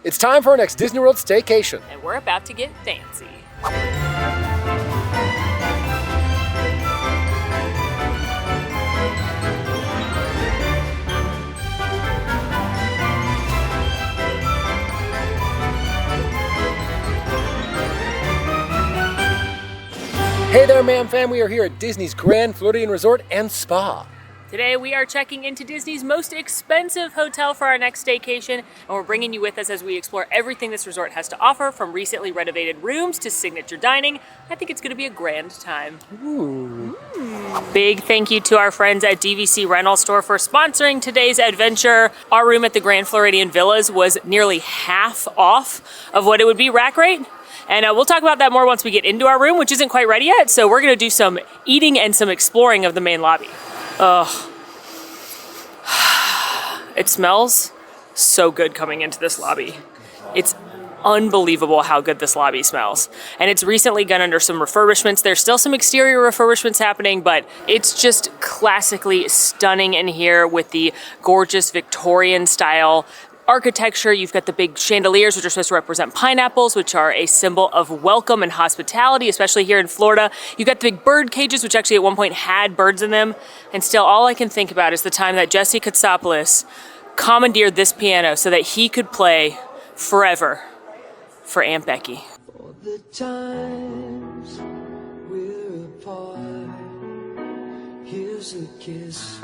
It's time for our next Disney World staycation. And we're about to get fancy. Hey there, Mam fam. We are here at Disney's Grand Floridian Resort and Spa. Today we are checking into Disney's most expensive hotel for our next staycation, and we're bringing you with us as we explore everything this resort has to offer, from recently renovated rooms to signature dining. I think it's going to be a grand time. Ooh. Big thank you to our friends at DVC Rental Store for sponsoring today's adventure. Our room at the Grand Floridian Villas was nearly half off of what it would be rack rate. And we'll talk about that more once we get into our room, which isn't quite ready yet. So we're gonna do some eating and some exploring of the main lobby. Ugh. It smells so good coming into this lobby. It's unbelievable how good this lobby smells. And it's recently gone under some refurbishments. There's still some exterior refurbishments happening, but it's just classically stunning in here with the gorgeous Victorian style architecture. You've got the big chandeliers, which are supposed to represent pineapples, which are a symbol of welcome and hospitality, especially here in Florida. You've got the big bird cages, which actually at one point had birds in them. And still, all I can think about is the time that Jesse Katsopoulos commandeered this piano so that he could play forever for Aunt Becky. For the times we're apart, here's a kiss.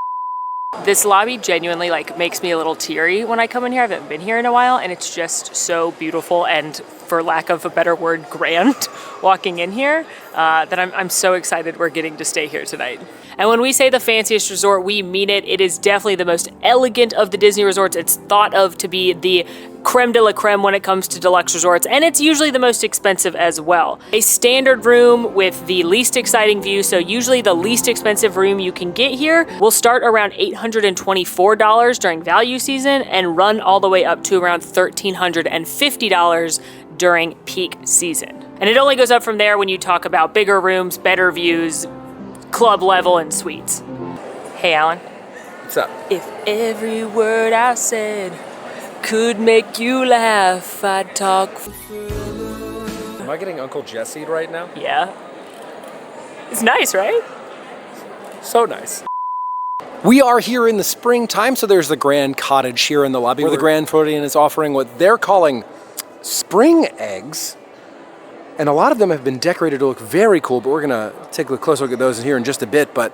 This lobby genuinely makes me a little teary when I come in here. I haven't been here in a while, and it's just so beautiful and, for lack of a better word, grand walking in here that I'm so excited we're getting to stay here tonight. And when we say the fanciest resort, we mean it. It is definitely the most elegant of the Disney resorts. It's thought of to be the creme de la creme when it comes to deluxe resorts, and it's usually the most expensive as well. A standard room with the least exciting view, so usually the least expensive room you can get here will start around $824 during value season and run all the way up to around $1,350 during peak season. And it only goes up from there when you talk about bigger rooms, better views, club level, and suites. Hey, Alan. What's up? If every word I said could make you laugh, I'd talk forever. Am I getting Uncle Jesse'd right now? Yeah. It's nice, right? So nice. We are here in the springtime, so there's the Grand Cottage here in the lobby where the Grand Floridian is offering what they're calling spring eggs. And a lot of them have been decorated to look very cool, but we're gonna take a closer look at those here in just a bit. But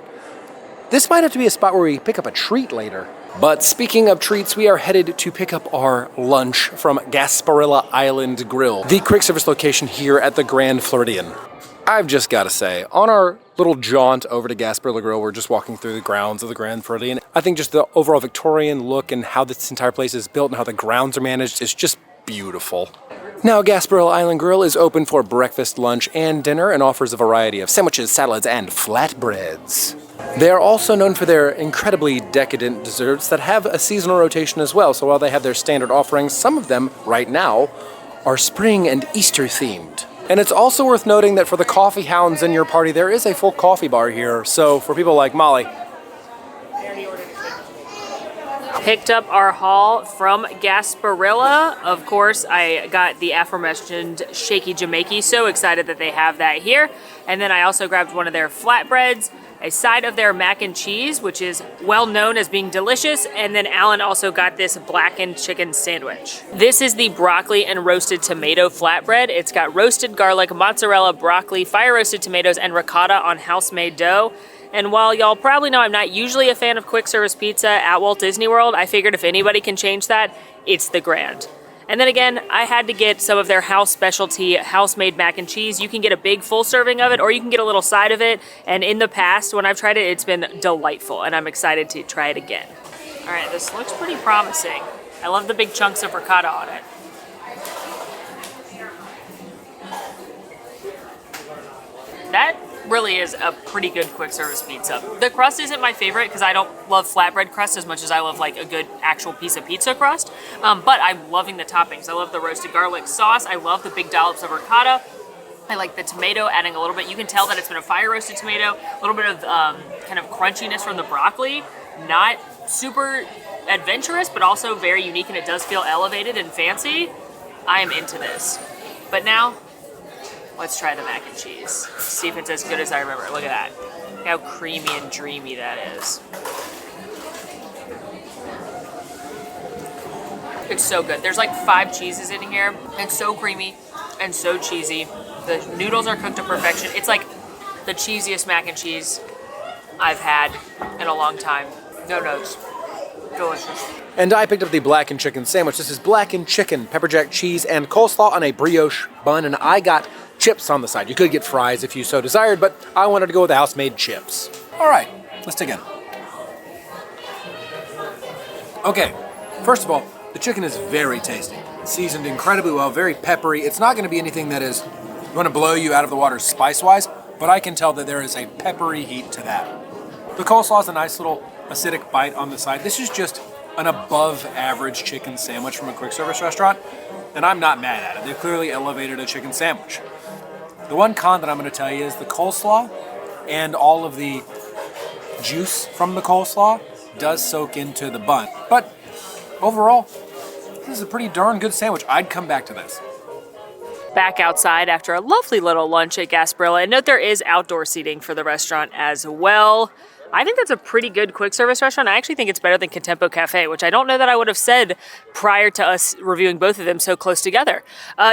this might have to be a spot where we pick up a treat later. But speaking of treats, we are headed to pick up our lunch from Gasparilla Island Grill, the quick service location here at the Grand Floridian. I've just got to say, on our little jaunt over to Gasparilla Grill, we're just walking through the grounds of the Grand Floridian. I think just the overall Victorian look and how this entire place is built and how the grounds are managed is just beautiful. Now, Gasparilla Island Grill is open for breakfast, lunch, and dinner and offers a variety of sandwiches, salads, and flatbreads. They are also known for their incredibly decadent desserts that have a seasonal rotation as well. So while they have their standard offerings, some of them, right now, are spring and Easter themed. And it's also worth noting that for the coffee hounds in your party, there is a full coffee bar here. So for people like Molly, picked up our haul from Gasparilla. Of course, I got the aforementioned Shaky Jamaica. So excited that they have that here. And then I also grabbed one of their flatbreads, a side of their mac and cheese, which is well known as being delicious. And then Alan also got this blackened chicken sandwich. This is the broccoli and roasted tomato flatbread. It's got roasted garlic, mozzarella, broccoli, fire roasted tomatoes, and ricotta on house-made dough. And while y'all probably know I'm not usually a fan of quick service pizza at Walt Disney World, I figured if anybody can change that, it's the Grand. And then again, I had to get some of their house specialty house-made mac and cheese. You can get a big full serving of it, or you can get a little side of it. And in the past, when I've tried it, it's been delightful, and I'm excited to try it again. All right, this looks pretty promising. I love the big chunks of ricotta on it. That really is a pretty good quick service pizza. The crust isn't my favorite because I don't love flatbread crust as much as I love a good actual piece of pizza crust. But I'm loving the toppings. I love the roasted garlic sauce. I love the big dollops of ricotta. I like the tomato, adding a little bit. You can tell that it's been a fire roasted tomato. A little bit of kind of crunchiness from the broccoli. Not super adventurous, but also very unique, and it does feel elevated and fancy. I am into this. But now, let's try the mac and cheese. See if it's as good as I remember. Look at that. Look how creamy and dreamy that is. It's so good. There's like 5 cheeses in here. It's so creamy and so cheesy. The noodles are cooked to perfection. It's like the cheesiest mac and cheese I've had in a long time. No notes. Delicious. And I picked up the blackened chicken sandwich. This is blackened chicken, pepper jack cheese, and coleslaw on a brioche bun, and I got chips on the side. You could get fries if you so desired, but I wanted to go with the house-made chips. All right, let's dig in. Okay, first of all, the chicken is very tasty. Seasoned incredibly well, very peppery. It's not gonna be anything that is going to blow you out of the water spice-wise, but I can tell that there is a peppery heat to that. The coleslaw is a nice little acidic bite on the side. This is just an above-average chicken sandwich from a quick-service restaurant, and I'm not mad at it. They've clearly elevated a chicken sandwich. The one con that I'm going to tell you is the coleslaw and all of the juice from the coleslaw does soak into the bun. But overall, this is a pretty darn good sandwich. I'd come back to this. Back outside after a lovely little lunch at Gasparilla. And note there is outdoor seating for the restaurant as well. I think that's a pretty good quick service restaurant. I actually think it's better than Contempo Cafe, which I don't know that I would have said prior to us reviewing both of them so close together.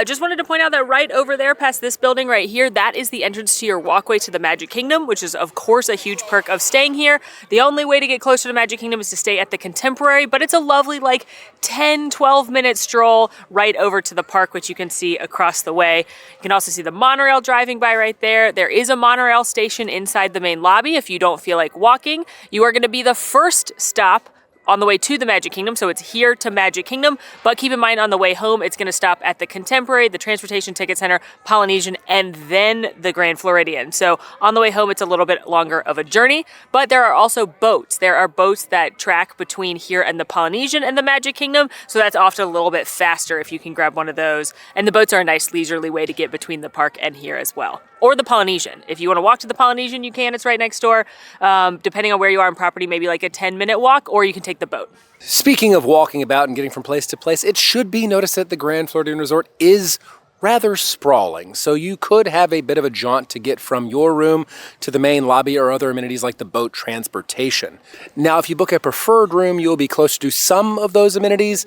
Just wanted to point out that right over there past this building right here, that is the entrance to your walkway to the Magic Kingdom, which is of course a huge perk of staying here. The only way to get closer to Magic Kingdom is to stay at the Contemporary, but it's a lovely like 10, 12 minute stroll right over to the park, which you can see across the way. You can also see the monorail driving by right there. There is a monorail station inside the main lobby if you don't feel like walking. You are going to be the first stop on the way to the Magic Kingdom, so it's here to Magic Kingdom, but keep in mind on the way home, it's going to stop at the Contemporary, the Transportation Ticket Center, Polynesian, and then the Grand Floridian. So on the way home, it's a little bit longer of a journey, but there are also boats. There are boats that track between here and the Polynesian and the Magic Kingdom, so that's often a little bit faster if you can grab one of those. And the boats are a nice leisurely way to get between the park and here as well. Or the Polynesian. If you want to walk to the Polynesian, you can. It's right next door. Depending on where you are on property, maybe like a 10-minute walk, or you can take the boat. Speaking of walking about and getting from place to place, it should be noticed that the Grand Floridian Resort is rather sprawling, so you could have a bit of a jaunt to get from your room to the main lobby or other amenities like the boat transportation. Now, if you book a preferred room, you'll be close to some of those amenities,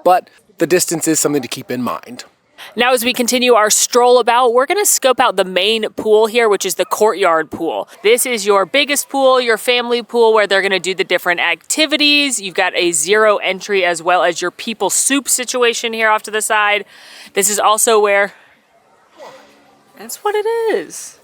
but the distance is something to keep in mind. Now, as we continue our stroll about, we're going to scope out the main pool here, which is the courtyard pool. This is your biggest pool, your family pool, where they're going to do the different activities. You've got a zero entry as well as your people soup situation here off to the side. This is also where... That's what it is.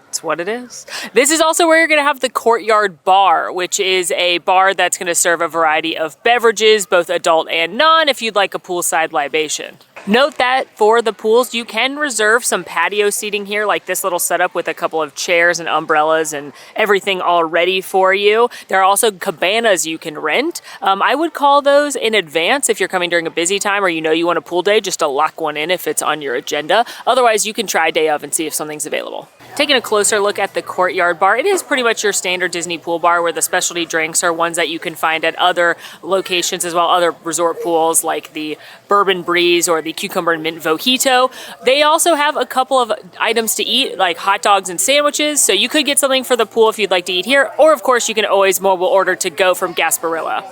That's what it is. This is also where you're going to have the courtyard bar, which is a bar that's going to serve a variety of beverages, both adult and non, if you'd like a poolside libation. Note that for the pools, you can reserve some patio seating here, like this little setup with a couple of chairs and umbrellas and everything all ready for you. There are also cabanas you can rent. I would call those in advance if you're coming during a busy time or you know you want a pool day, just to lock one in if it's on your agenda. Otherwise, you can try day of and see if something's available. Taking a closer look at the courtyard bar, it is pretty much your standard Disney pool bar where the specialty drinks are ones that you can find at other locations as well, other resort pools like the Bourbon Breeze or the Cucumber and Mint Mojito. They also have a couple of items to eat like hot dogs and sandwiches, so you could get something for the pool if you'd like to eat here, or of course you can always mobile order to go from Gasparilla.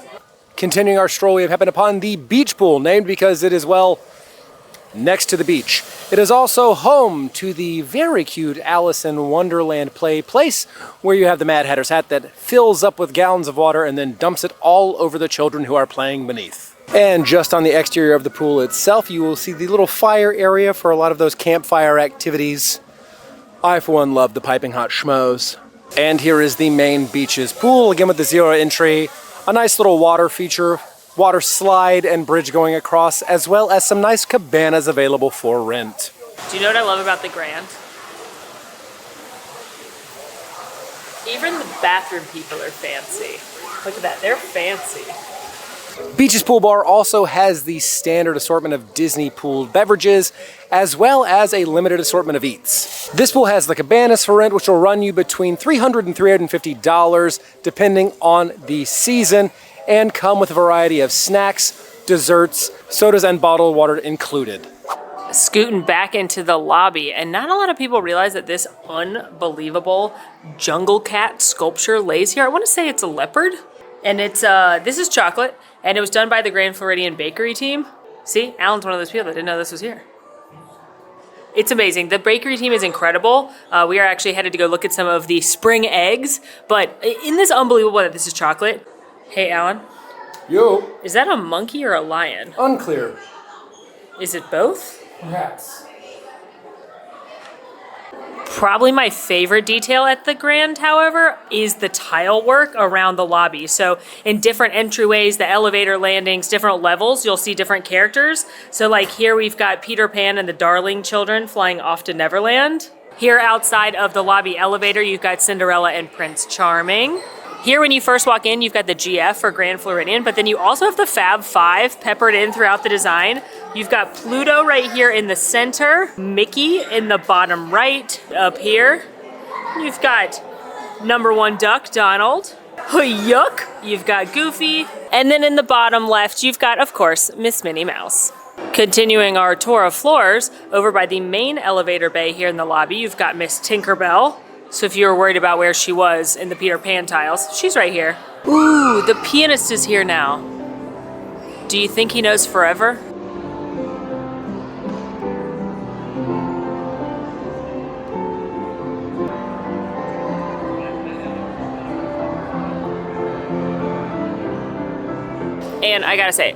Continuing our stroll, we have happened upon the beach pool, named because it is, well, next to the beach. It is also home to the very cute Alice in Wonderland play place, where you have the Mad Hatter's hat that fills up with gallons of water and then dumps it all over the children who are playing beneath. And just on the exterior of the pool itself, you will see the little fire area for a lot of those campfire activities. I, for one, love the piping hot schmoes. And here is the main beaches pool, again with the zero entry, a nice little water feature, water slide and bridge going across, as well as some nice cabanas available for rent. Do you know what I love about the Grand? Even the bathroom people are fancy. Look at that, they're fancy. Beaches Pool Bar also has the standard assortment of Disney pooled beverages, as well as a limited assortment of eats. This pool has the cabanas for rent, which will run you between $300 and $350, depending on the season, and come with a variety of snacks, desserts, sodas, and bottled water included. Scooting back into the lobby, and not a lot of people realize that this unbelievable jungle cat sculpture lays here. I want to say it's a leopard, and it's this is chocolate, and it was done by the Grand Floridian bakery team. See, Alan's one of those people that didn't know this was here. It's amazing. The bakery team is incredible. We are actually headed to go look at some of the spring eggs, but isn't this unbelievable that this is chocolate? Hey, Alan. Yo. Is that a monkey or a lion? Unclear. Is it both? Perhaps. Probably my favorite detail at the Grand, however, is the tile work around the lobby. So in different entryways, the elevator landings, different levels, you'll see different characters. So like here we've got Peter Pan and the Darling children flying off to Neverland. Here outside of the lobby elevator, you've got Cinderella and Prince Charming. Here, when you first walk in, you've got the GF for Grand Floridian, but then you also have the Fab Five peppered in throughout the design. You've got Pluto right here in the center, Mickey in the bottom right up here. You've got number one duck, Donald. Yuck! You've got Goofy. And then in the bottom left, you've got, of course, Miss Minnie Mouse. Continuing our tour of floors, over by the main elevator bay here in the lobby, you've got Miss Tinkerbell. So if you were worried about where she was in the Peter Pan tiles, she's right here. Ooh, the pianist is here now. Do you think he knows forever? And I gotta say,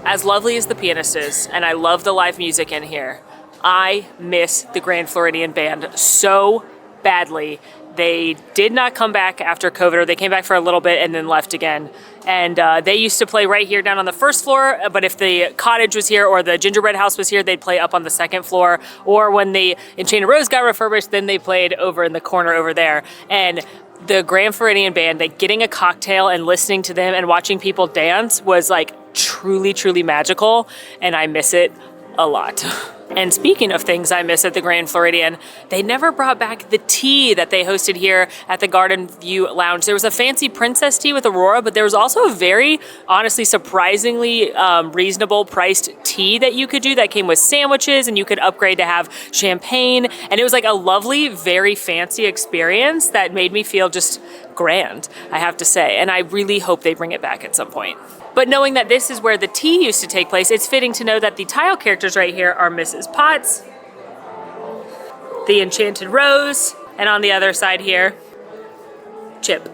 as lovely as the pianist is, and I love the live music in here, I miss the Grand Floridian Band so badly. They did not come back after COVID, or they came back for a little bit and then left again. And they used to play right here down on the first floor, but if the cottage was here or the gingerbread house was here, they'd play up on the second floor. Or when the Enchanted Rose got refurbished, then they played over in the corner over there. And the Grand Floridian Band, like getting a cocktail and listening to them and watching people dance was like truly, truly magical. And I miss it a lot. And speaking of things I miss at the Grand Floridian, they never brought back the tea that they hosted here at the Garden View Lounge. There was a fancy princess tea with Aurora, but there was also a very, honestly, surprisingly reasonable priced tea that you could do that came with sandwiches, and you could upgrade to have champagne. And it was like a lovely, very fancy experience that made me feel just grand, I have to say. And I really hope they bring it back at some point. But knowing that this is where the tea used to take place, it's fitting to know that the tile characters right here are Mrs. Potts, the Enchanted Rose, and on the other side here, Chip.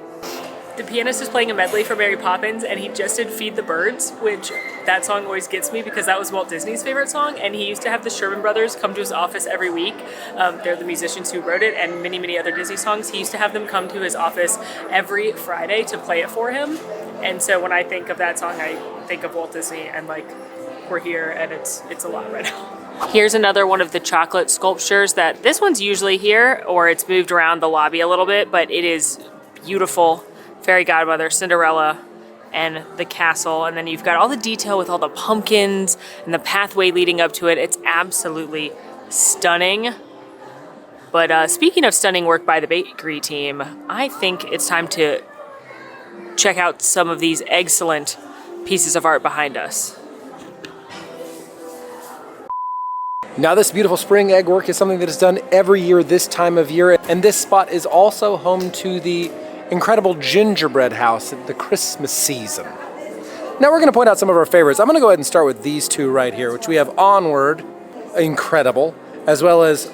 The pianist is playing a medley for Mary Poppins, and he just did Feed the Birds, which that song always gets me because that was Walt Disney's favorite song, and he used to have the Sherman Brothers come to his office every week. They're the musicians who wrote it, and many, many other Disney songs. He used to have them come to his office every Friday to play it for him. And so when I think of that song, I think of Walt Disney, and like, we're here, and it's a lot right now. Here's another one of the chocolate sculptures that this one's usually here, or it's moved around the lobby a little bit, but it is beautiful. Fairy Godmother, Cinderella, and the castle. And then you've got all the detail with all the pumpkins and the pathway leading up to it. It's absolutely stunning. But speaking of stunning work by the bakery team, I think it's time to check out some of these excellent pieces of art behind us. Now this beautiful spring egg work is something that is done every year this time of year, and this spot is also home to the incredible gingerbread house at the Christmas season. Now we're going to point out some of our favorites. I'm going to go ahead and start with these two right here, which we have Onward, incredible, as well as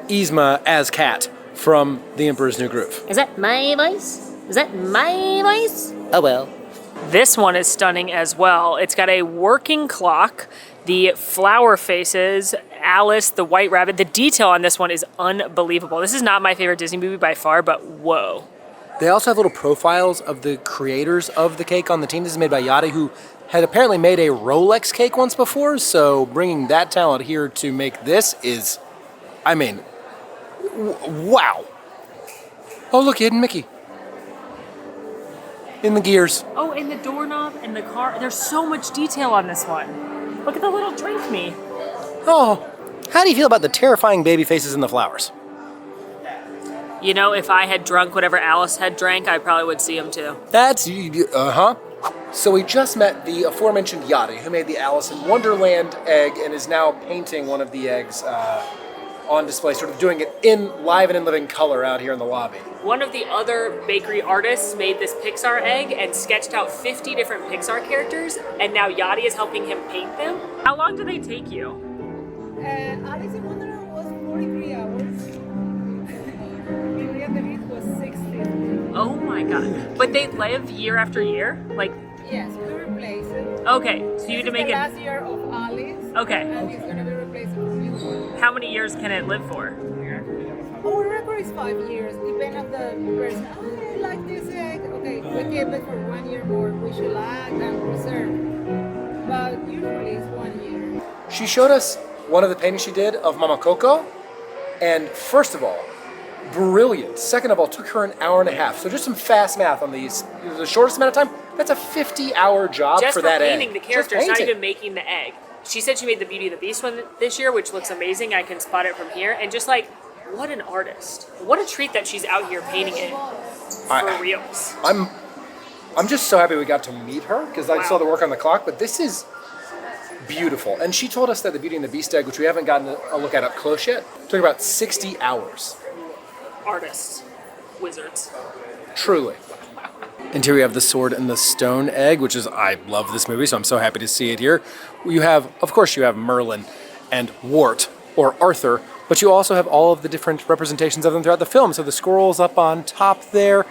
Yzma as Cat from The Emperor's New Groove. Is that my voice? Is that my voice? Oh well. This one is stunning as well. It's got a working clock, the flower faces, Alice, the White Rabbit. The detail on this one is unbelievable. This is not my favorite Disney movie by far, but whoa. They also have little profiles of the creators of the cake on the team. This is made by Yachty, who had apparently made a Rolex cake once before, so bringing that talent here to make this is, I mean, wow. Oh, look, hidden Mickey. In the gears. Oh, and the doorknob and the car. There's so much detail on this one. Look at the little drink me. Oh, how do you feel about the terrifying baby faces in the flowers? You know, if I had drunk whatever Alice had drank, I probably would see them too. That's, uh-huh. So we just met the aforementioned Yachty, who made the Alice in Wonderland egg and is now painting one of the eggs on display, sort of doing it in live and in living color out here in the lobby. One of the other bakery artists made this Pixar egg and sketched out 50 different Pixar characters, and now Yachty is helping him paint them. How long do they take you? Alice in Wonderland was 43 hours. Beauty and the Beast was 60. Oh my god. But they live year after year? Like, Yes, we replace it. okay, so you need to This is make the it. last year of Alice. Okay. And it's gonna be replaced with a new one. How many years can it live for? Our record is 5 years, depending on the person. Oh, I like this egg. Okay, we keep it for 1 year more. We should add and preserve. But usually it's 1 year. She showed us one of the paintings she did of Mama Coco, and first of all, brilliant. Second of all, took her an hour and a half. So just some fast math on these. The shortest amount of time, that's a 50-hour job Just for that egg. painting the characters, Just not painting. even making the egg. She said she made the Beauty and the Beast one this year, which looks amazing. I can spot it from here. And just like, what an artist. What a treat that she's out here painting it for reals. I'm just so happy we got to meet her because I Wow. saw the work on the clock, but this is beautiful. And she told us that the Beauty and the Beast egg, which we haven't gotten a look at up close yet, took about 60 hours. Artists. Wizards. Truly. And here we have the Sword and the Stone egg, which is, I love this movie, so I'm so happy to see it here. You have, of course, you have Merlin and Wart, or Arthur, but you also have all of the different representations of them throughout the film. So the squirrel's up on top there,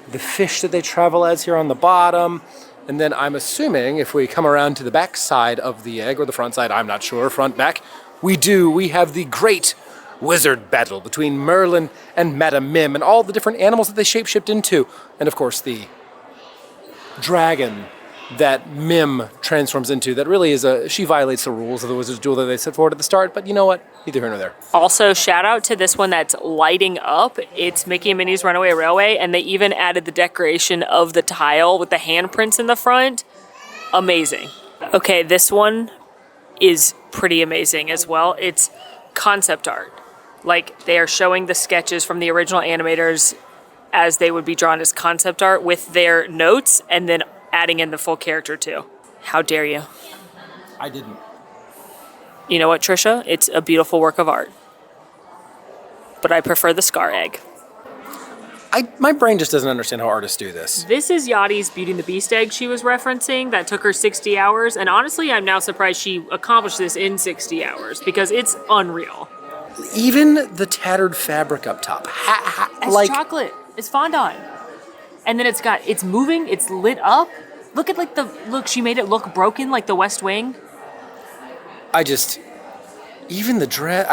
the fish that they travel as here on the bottom, and then I'm assuming if we come around to the back side of the egg, or the front side, I'm not sure, front, back, we have the great wizard battle between Merlin and Madame Mim and all the different animals that they shapeshift into. And of course the dragon that Mim transforms into that really is she violates the rules of the Wizard's Duel that they set forward at the start, but you know what? Neither here nor there. Also, shout out to this one that's lighting up. It's Mickey and Minnie's Runaway Railway, and they even added the decoration of the tile with the handprints in the front. Amazing. Okay, this one is pretty amazing as well. It's concept art. Like, they are showing the sketches from the original animators as they would be drawn as concept art with their notes and then adding in the full character too. How dare you? I didn't. You know what, Trisha? It's a beautiful work of art. But I prefer the Scar egg. My brain just doesn't understand how artists do this. This is Yachty's Beauty and the Beast egg she was referencing. That took her 60 hours. And honestly, I'm now surprised she accomplished this in 60 hours because it's unreal. Even the tattered fabric up top. It's chocolate. It's fondant. And then it's moving, it's lit up. Look at she made it look broken like the West Wing. Even the dress,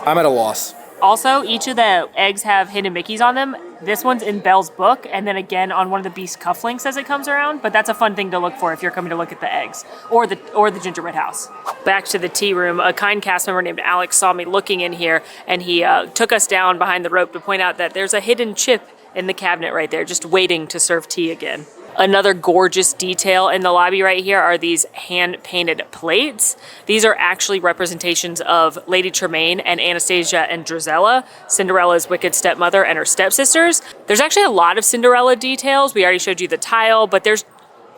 I'm at a loss. Also, each of the eggs have hidden Mickeys on them. This one's in Belle's book, and then again on one of the Beast cufflinks as it comes around. But that's a fun thing to look for if you're coming to look at the eggs or the gingerbread house. Back to the tea room. A kind cast member named Alex saw me looking in here, and he took us down behind the rope to point out that there's a hidden chip in the cabinet right there, just waiting to serve tea again. Another gorgeous detail in the lobby right here are these hand-painted plates. These are actually representations of Lady Tremaine and Anastasia and Drizella, Cinderella's wicked stepmother and her stepsisters. There's actually a lot of Cinderella details. We already showed you the tile, but there's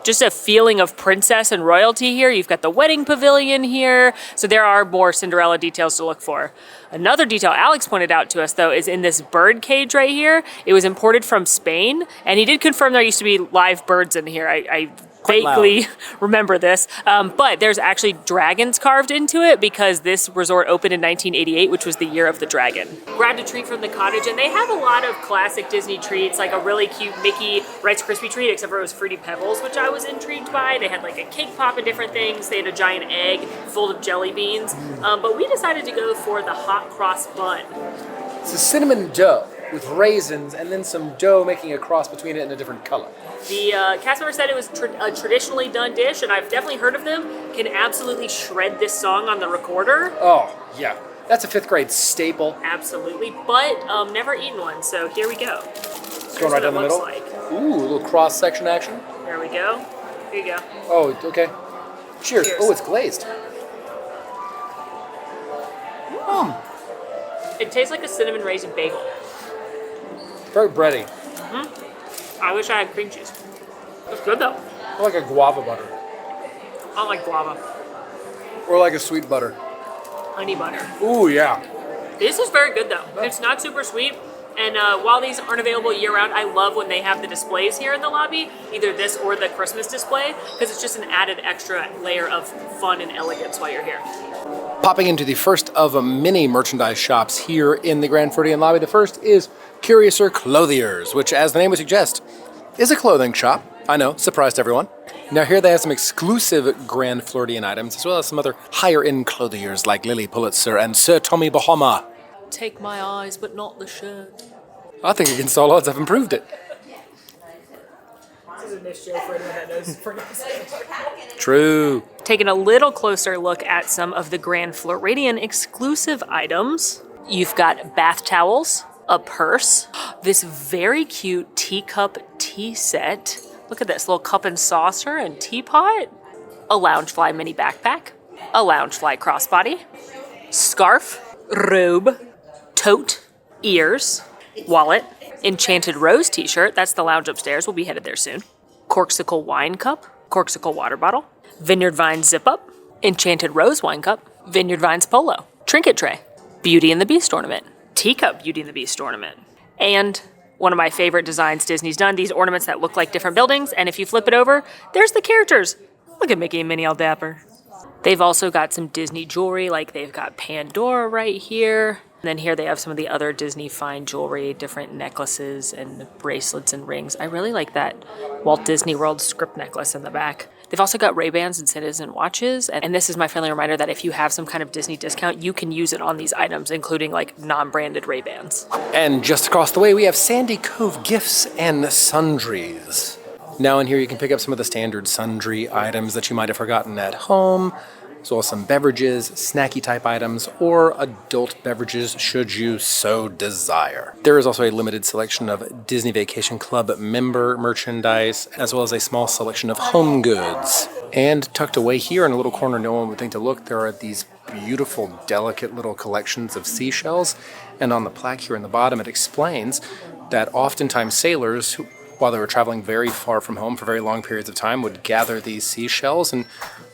just a feeling of princess and royalty here. You've got the wedding pavilion here. So there are more Cinderella details to look for. Another detail Alex pointed out to us, though, is in this bird cage right here. It was imported from Spain, and he did confirm there used to be live birds in here. I vaguely remember this, but there's actually dragons carved into it because this resort opened in 1988, which was the year of the dragon. Grabbed a treat from the cottage, and they have a lot of classic Disney treats, like a really cute Mickey Rice Krispie treat, except for it was Fruity Pebbles, which I was intrigued by. They had like a cake pop and different things. They had a giant egg full of jelly beans, but we decided to go for the hot cross bun. It's a cinnamon dough with raisins and then some dough making a cross between it in a different color. The cast member said it was a traditionally done dish, and I've definitely heard of them. Can absolutely shred this song on the recorder. Oh, yeah. That's a 5th grade staple. Absolutely, but never eaten one, so here we go. It's going right down the middle. Like. Ooh, a little cross-section action. There we go. Here you go. Oh, okay. Cheers. Oh, it's glazed. It tastes like a cinnamon raisin bagel. Very bready. I wish I had cream cheese. It's good though. Or like a guava butter. I don't like guava. Or like a sweet butter. Honey butter. Ooh, yeah. This is very good though. It's not super sweet. And while these aren't available year-round, I love when they have the displays here in the lobby, either this or the Christmas display, because it's just an added extra layer of fun and elegance while you're here. Popping into the first of many merchandise shops here in the Grand Floridian lobby. The first is Curiouser Clothiers, which, as the name would suggest, is a clothing shop. I know, surprised everyone. Now here they have some exclusive Grand Floridian items, as well as some other higher-end clothiers like Lily Pulitzer and Sir Tommy Bahama. Take my eyes, but not the shirt. I think against all odds I've improved it. This is a missed joke for anyone that knows True. Taking a little closer look at some of the Grand Floridian exclusive items. You've got bath towels, a purse, this very cute teacup tea set. Look at this little cup and saucer and teapot, a Loungefly mini backpack, a Loungefly crossbody, scarf, robe, tote, ears, wallet, Enchanted Rose t-shirt, that's the lounge upstairs, we'll be headed there soon, Corksicle wine cup, Corksicle water bottle, Vineyard Vines zip up, Enchanted Rose wine cup, Vineyard Vines polo, trinket tray, Beauty and the Beast ornament, teacup Beauty and the Beast ornament, and one of my favorite designs Disney's done, these ornaments that look like different buildings, and if you flip it over, there's the characters. Look at Mickey and Minnie all dapper. They've also got some Disney jewelry, like they've got Pandora right here. And then here they have some of the other Disney fine jewelry, different necklaces and bracelets and rings. I really like that Walt Disney World script necklace in the back. They've also got Ray-Bans and Citizen watches. And this is my friendly reminder that if you have some kind of Disney discount, you can use it on these items, including like non-branded Ray-Bans. And just across the way, we have Sandy Cove Gifts and Sundries. Now in here you can pick up some of the standard sundry items that you might have forgotten at home, as well as some beverages, snacky type items, or adult beverages should you so desire. There is also a limited selection of Disney Vacation Club member merchandise, as well as a small selection of home goods. And tucked away here in a little corner no one would think to look, there are these beautiful, delicate little collections of seashells. And on the plaque here in the bottom, it explains that oftentimes sailors, who, while they were traveling very far from home for very long periods of time, would gather these seashells and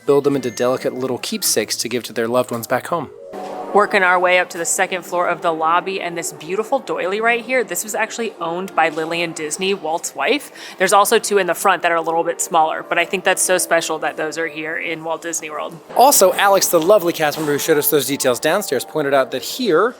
build them into delicate little keepsakes to give to their loved ones back home. Working our way up to the second floor of the lobby, and this beautiful doily right here, this was actually owned by Lillian Disney, Walt's wife. There's also two in the front that are a little bit smaller, but I think that's so special that those are here in Walt Disney World. Also, Alex, the lovely cast member who showed us those details downstairs, pointed out that here,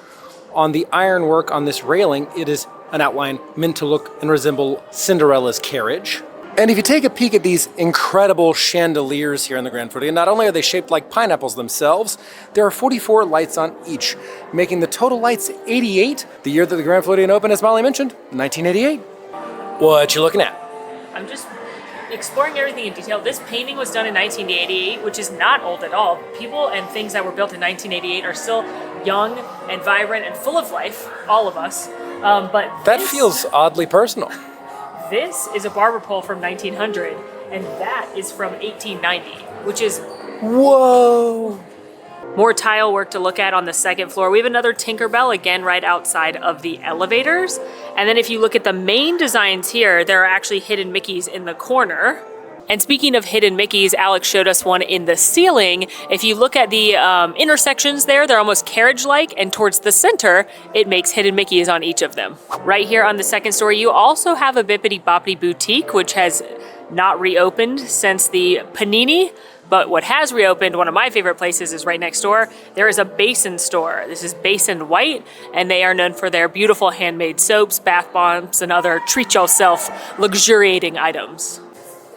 on the ironwork on this railing, it is an outline meant to look and resemble Cinderella's carriage. And if you take a peek at these incredible chandeliers here in the Grand Floridian, not only are they shaped like pineapples themselves, there are 44 lights on each, making the total lights 88. The year that the Grand Floridian opened, as Molly mentioned, 1988. What you looking at? I'm just exploring everything in detail. This painting was done in 1988, which is not old at all. People and things that were built in 1988 are still young and vibrant and full of life, all of us. But that feels oddly personal. This is a barber pole from 1900, and that is from 1890, which is... Whoa! More tile work to look at on the second floor. We have another Tinkerbell, again, right outside of the elevators. And then if you look at the main designs here, there are actually hidden Mickeys in the corner. And speaking of hidden Mickeys, Alex showed us one in the ceiling. If you look at the intersections there, they're almost carriage-like, and towards the center, it makes hidden Mickeys on each of them. Right here on the second story, you also have a Bippity Boppity Boutique, which has not reopened since the Panini, but what has reopened, one of my favorite places, is right next door. There is a Basin store. This is Basin White, and they are known for their beautiful handmade soaps, bath bombs, and other treat-yourself luxuriating items.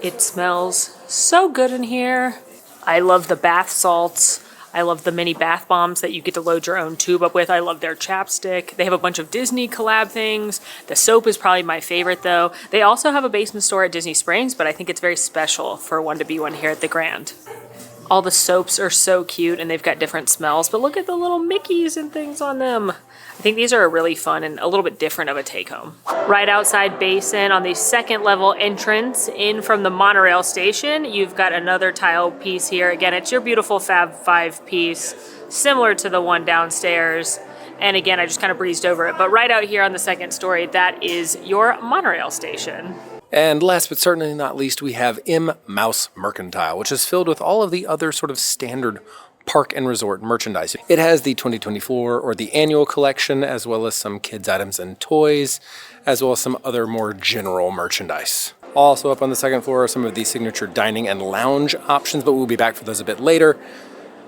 It smells so good in here. I love the bath salts. I love the mini bath bombs that you get to load your own tube up with. I love their chapstick. They have a bunch of Disney collab things. The soap is probably my favorite though. They also have a basement store at Disney Springs, but I think it's very special for one to be one here at the Grand. All the soaps are so cute and they've got different smells, but look at the little Mickeys and things on them. I think these are really fun and a little bit different of a take home. Right outside Basin on the second level entrance in from the monorail station, you've got another tile piece here. Again, it's your beautiful Fab 5 piece, similar to the one downstairs. And again, I just kind of breezed over it. But right out here on the second story, that is your monorail station. And last but certainly not least, we have M Mouse Mercantile, which is filled with all of the other sort of standard park and resort merchandise. It has the 2024 or the annual collection, as well as some kids items and toys, as well as some other more general merchandise. Also up on the second floor are some of the signature dining and lounge options, but we'll be back for those a bit later.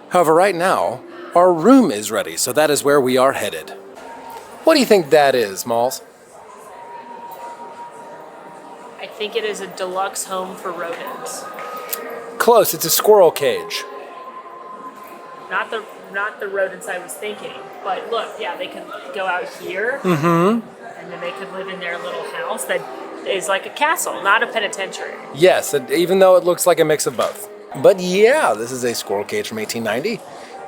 However, right now, our room is ready, so that is where we are headed. What do you think that is, Malls? I think it is a deluxe home for rodents. Close, it's a squirrel cage. Not the rodents I was thinking, but look, yeah, they could go out here, and then they could live in their little house that is like a castle, not a penitentiary. Yes, even though it looks like a mix of both. But yeah, this is a squirrel cage from 1890,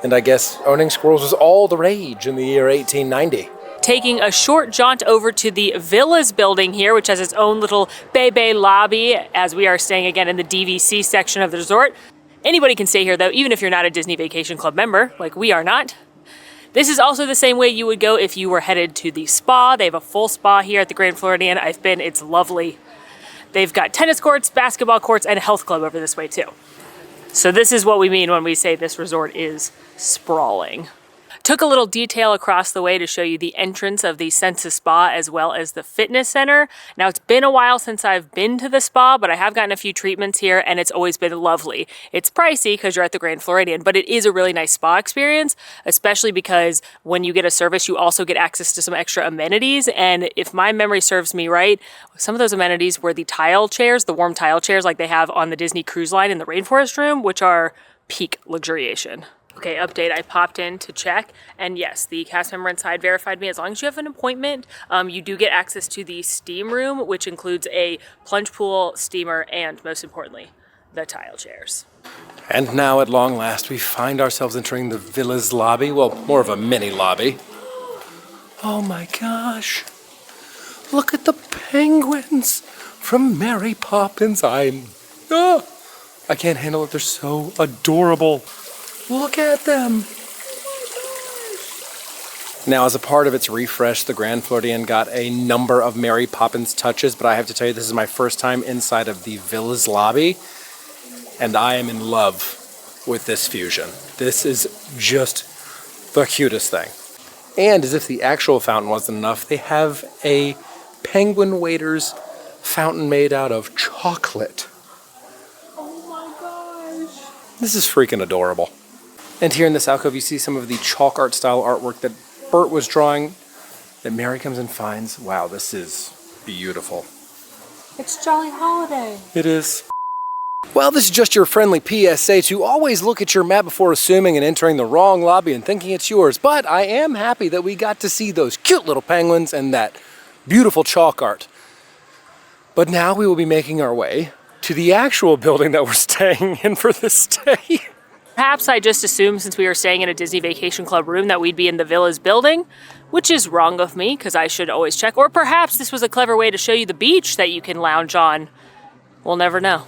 and I guess owning squirrels was all the rage in the year 1890. Taking a short jaunt over to the Villas building here, which has its own little bay lobby, as we are staying again in the DVC section of the resort. Anybody can stay here though, even if you're not a Disney Vacation Club member, like we are not. This is also the same way you would go if you were headed to the spa. They have a full spa here at the Grand Floridian. I've been, it's lovely. They've got tennis courts, basketball courts, and a health club over this way too. So this is what we mean when we say this resort is sprawling. Took a little detail across the way to show you the entrance of the Senses Spa as well as the fitness center. Now it's been a while since I've been to the spa, but I have gotten a few treatments here and it's always been lovely. It's pricey because you're at the Grand Floridian, but it is a really nice spa experience, especially because when you get a service, you also get access to some extra amenities. And if my memory serves me right, some of those amenities were the tile chairs, the warm tile chairs like they have on the Disney Cruise Line in the Rainforest Room, which are peak luxuriation. Okay, update, I popped in to check, and yes, the cast member inside verified me. As long as you have an appointment, you do get access to the steam room, which includes a plunge pool, steamer, and most importantly, the tile chairs. And now at long last, we find ourselves entering the Villa's lobby. Well, more of a mini lobby. Oh my gosh. Look at the penguins from Mary Poppins. I can't handle it. They're so adorable. Look at them. Now, as a part of its refresh, the Grand Floridian got a number of Mary Poppins touches, but I have to tell you, this is my first time inside of the Villa's lobby, and I am in love with this fusion. This is just the cutest thing. And as if the actual fountain wasn't enough, they have a penguin waiter's fountain made out of chocolate. Oh my gosh. This is freaking adorable. And here in this alcove, you see some of the chalk art style artwork that Bert was drawing that Mary comes and finds. Wow, this is beautiful. It's Jolly Holiday. It is. Well, this is just your friendly PSA to always look at your map before assuming and entering the wrong lobby and thinking it's yours. But I am happy that we got to see those cute little penguins and that beautiful chalk art. But now we will be making our way to the actual building that we're staying in for this day. Perhaps I just assumed since we were staying in a Disney Vacation Club room that we'd be in the Villas building, which is wrong of me because I should always check. Or perhaps this was a clever way to show you the beach that you can lounge on. We'll never know.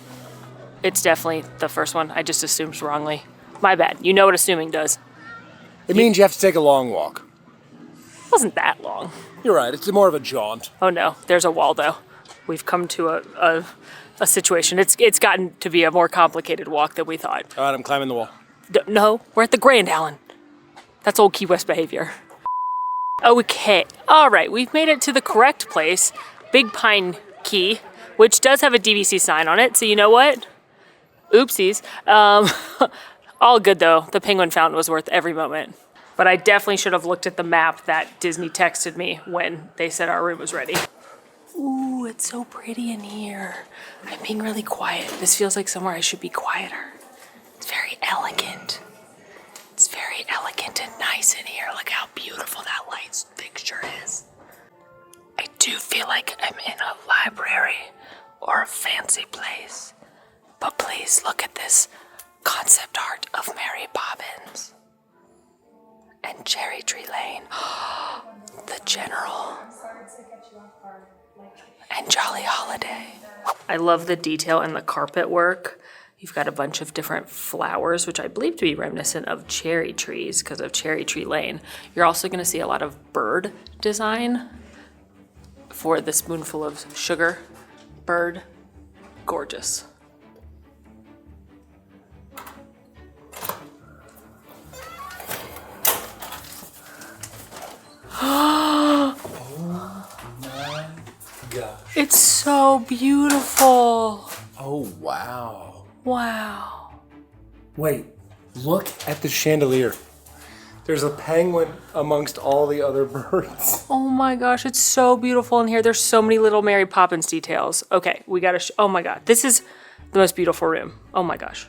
It's definitely the first one. I just assumed wrongly. My bad. You know what assuming does. It means you have to take a long walk. It wasn't that long. You're right. It's more of a jaunt. Oh no, there's a Waldo. We've come to a situation. It's gotten to be a more complicated walk than we thought. All right, I'm climbing the wall. No, we're at the Grand, Alan. That's old Key West behavior. Okay, all right, we've made it to the correct place, Big Pine Key, which does have a DVC sign on it, so you know what? Oopsies. All good though, the penguin fountain was worth every moment. But I definitely should have looked at the map that Disney texted me when they said our room was ready. Ooh, it's so pretty in here. I'm being really quiet. This feels like somewhere I should be quieter. It's very elegant. It's very elegant and nice in here. Look how beautiful that light fixture is. I do feel like I'm in a library or a fancy place. But please look at this concept art of Mary Poppins. And Cherry Tree Lane. The General. And Jolly Holiday. I love the detail in the carpet work. You've got a bunch of different flowers, which I believe to be reminiscent of cherry trees because of Cherry Tree Lane. You're also going to see a lot of bird design for the spoonful of sugar bird. Gorgeous. Gosh. It's so beautiful. Oh, wow. Wow. Wait, look at the chandelier. There's a penguin amongst all the other birds. Oh my gosh, it's so beautiful in here. There's so many little Mary Poppins details. Okay, we gotta, oh my God, this is the most beautiful room. Oh my gosh.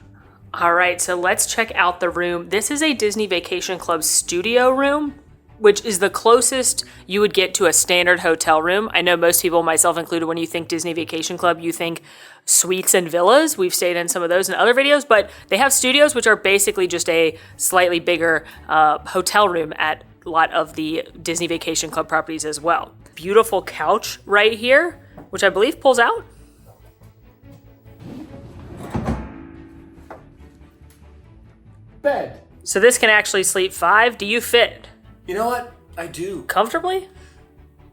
All right, so let's check out the room. This is a Disney Vacation Club studio room, which is the closest you would get to a standard hotel room. I know most people, myself included, when you think Disney Vacation Club, you think suites and villas. We've stayed in some of those in other videos, but they have studios, which are basically just a slightly bigger hotel room at a lot of the Disney Vacation Club properties as well. Beautiful couch right here, which I believe pulls out. Bed. So this can actually sleep 5. Do you fit You know what? I do. comfortably?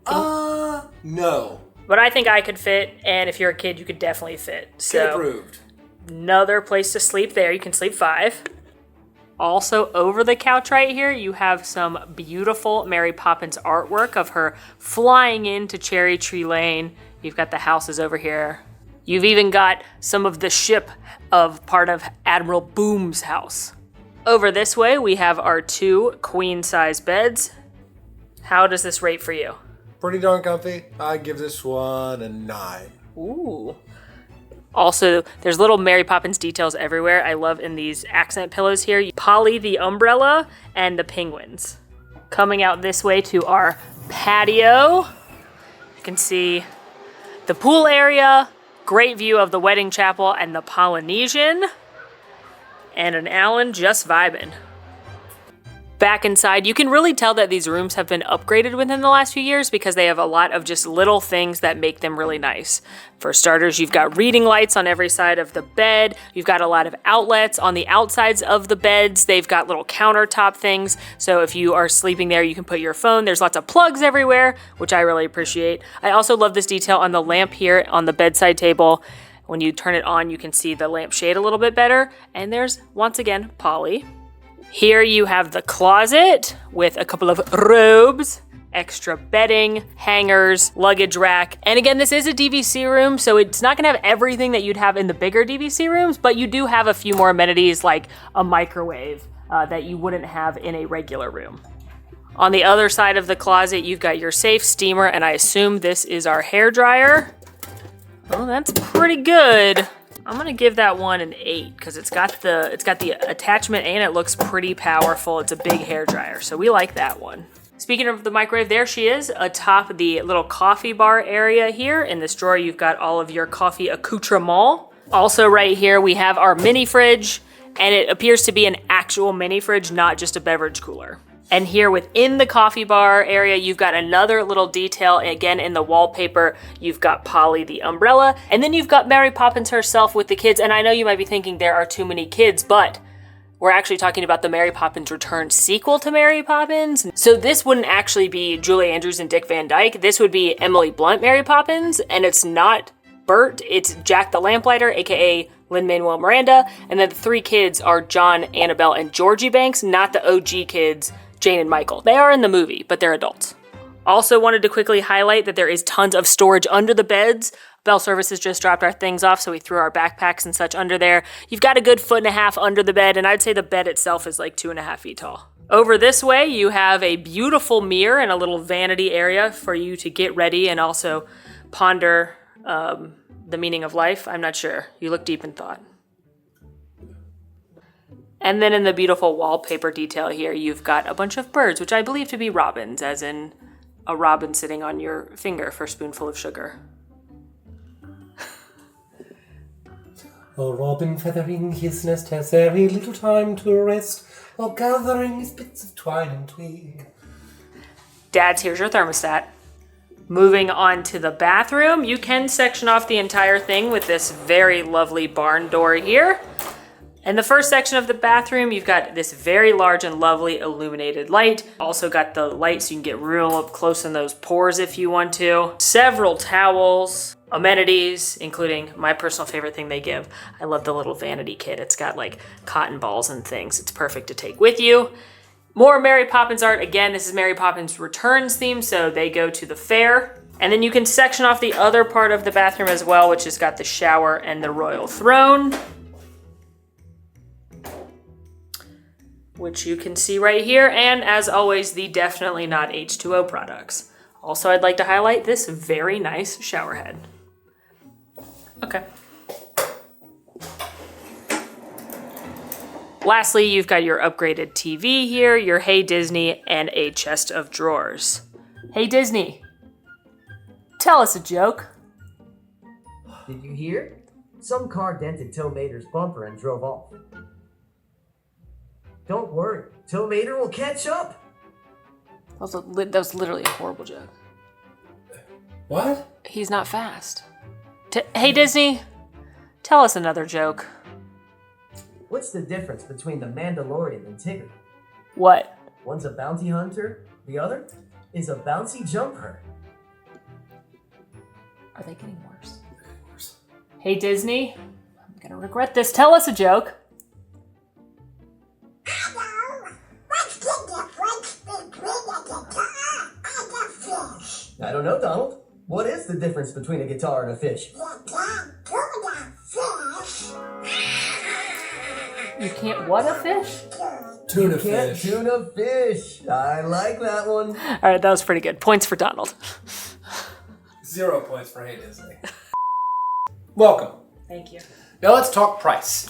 No. But I think I could fit, and if you're a kid, you could definitely fit. Kid So approved. another place to sleep there. You can sleep 5. Also, over the couch right here, you have some beautiful Mary Poppins artwork of her flying into Cherry Tree Lane. You've got the houses over here. You've even got some of the ship of part of Admiral Boom's house. Over this way, we have our 2 queen-size beds. How does this rate for you? Pretty darn comfy. I give this one a 9. Ooh. Also, there's little Mary Poppins details everywhere. I love in these accent pillows here. Polly the umbrella and the penguins. Coming out this way to our patio. You can see the pool area, great view of the wedding chapel and the Polynesian. And an Alan just vibing. Back inside, you can really tell that these rooms have been upgraded within the last few years because they have a lot of just little things that make them really nice. For starters, you've got reading lights on every side of the bed. You've got a lot of outlets on the outsides of the beds. They've got little countertop things. So if you are sleeping there, you can put your phone. There's lots of plugs everywhere, which I really appreciate. I also love this detail on the lamp here on the bedside table. When you turn it on, you can see the lampshade a little bit better. And there's, once again, Polly. Here you have the closet with a couple of robes, extra bedding, hangers, luggage rack. And again, this is a DVC room, so it's not gonna have everything that you'd have in the bigger DVC rooms, but you do have a few more amenities like a microwave that you wouldn't have in a regular room. On the other side of the closet, you've got your safe steamer, and I assume this is our hair dryer. Oh, that's pretty good. I'm gonna give that one an 8 because it's got the attachment and it looks pretty powerful. It's a big hair dryer, so we like that one. Speaking of the microwave, there she is atop the little coffee bar area here. In this drawer, you've got all of your coffee accoutrement. Also right here, we have our mini fridge, and it appears to be an actual mini fridge, not just a beverage cooler. And here within the coffee bar area, you've got another little detail. Again, in the wallpaper, you've got Polly the umbrella, and then you've got Mary Poppins herself with the kids. And I know you might be thinking there are too many kids, but we're actually talking about the Mary Poppins Return sequel to Mary Poppins. So this wouldn't actually be Julie Andrews and Dick Van Dyke. This would be Emily Blunt Mary Poppins, and it's not Bert, it's Jack the Lamplighter, aka Lin-Manuel Miranda. And then the 3 kids are John, Annabelle, and Georgie Banks, not the OG kids, Jane and Michael. They are in the movie, but they're adults. Also wanted to quickly highlight that there is tons of storage under the beds. Bell Services just dropped our things off, so we threw our backpacks and such under there. You've got a good 1.5 feet under the bed, and I'd say the bed itself is like 2.5 feet tall. Over this way, you have a beautiful mirror and a little vanity area for you to get ready and also ponder the meaning of life. I'm not sure. You look deep in thought. And then in the beautiful wallpaper detail here, you've got a bunch of birds, which I believe to be robins, as in a robin sitting on your finger for a spoonful of sugar. A robin feathering his nest has very little time to rest while gathering his bits of twine and twig. Dads, here's your thermostat. Moving on to the bathroom, you can section off the entire thing with this very lovely barn door here. In the first section of the bathroom, you've got this very large and lovely illuminated light. Also got the light so you can get real up close in those pores if you want to. Several towels. amenities, including my personal favorite thing they give. I love the little vanity kit. It's got like cotton balls and things. It's perfect to take with you. More Mary Poppins art. Again, this is Mary Poppins Returns theme, so they go to the fair. And then you can section off the other part of the bathroom as well, which has got the shower and the royal throne, which you can see right here. And as always, the definitely not H2O products. Also, I'd like to highlight this very nice shower head. Okay. Lastly, you've got your upgraded TV here, your Hey Disney, and a chest of drawers. Hey Disney, tell us a joke. Did you hear? Some car dented Tow Mater's bumper and drove off. Don't worry, Tow Mater will catch up. That was literally a horrible joke. What? He's not fast. Hey Disney, tell us another joke. What's the difference between the Mandalorian and Tigger? What? One's a bounty hunter, the other is a bouncy jumper. Are they getting worse? Hey Disney, I'm gonna regret this. Tell us a joke. Hello, what's the difference between a guitar and a fish? I don't know, Donald. What is the difference between a guitar and a fish? You can't do the fish. You can't what a fish? Tuna Can't fish. tune a fish. I like that one. All right, that was pretty good. Points for Donald. 0 points for Hey Disney. Welcome. Thank you. Now let's talk price.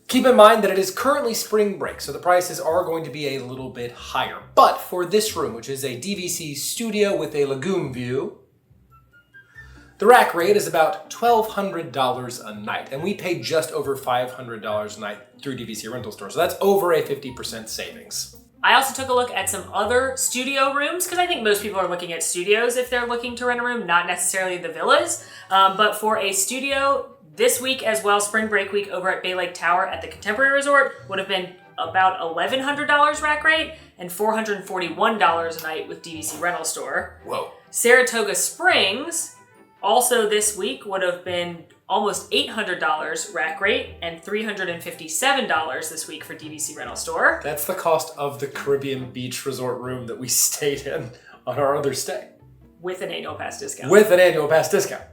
Keep in mind that it is currently spring break, so the prices are going to be a little bit higher. But for this room, which is a DVC studio with a lagoon view, the rack rate is about $1,200 a night, and we paid just over $500 a night through DVC Rental Store, so that's over a 50% savings. I also took a look at some other studio rooms, because I think most people are looking at studios if they're looking to rent a room, not necessarily the villas. But for a studio this week as well, spring break week over at Bay Lake Tower at the Contemporary Resort would have been about $1,100 rack rate and $441 a night with DVC Rental Store. Whoa. Saratoga Springs also this week would have been almost $800 rack rate and $357 this week for DVC Rental Store. That's the cost of the Caribbean Beach Resort room that we stayed in on our other stay. With an annual pass discount. With an annual pass discount.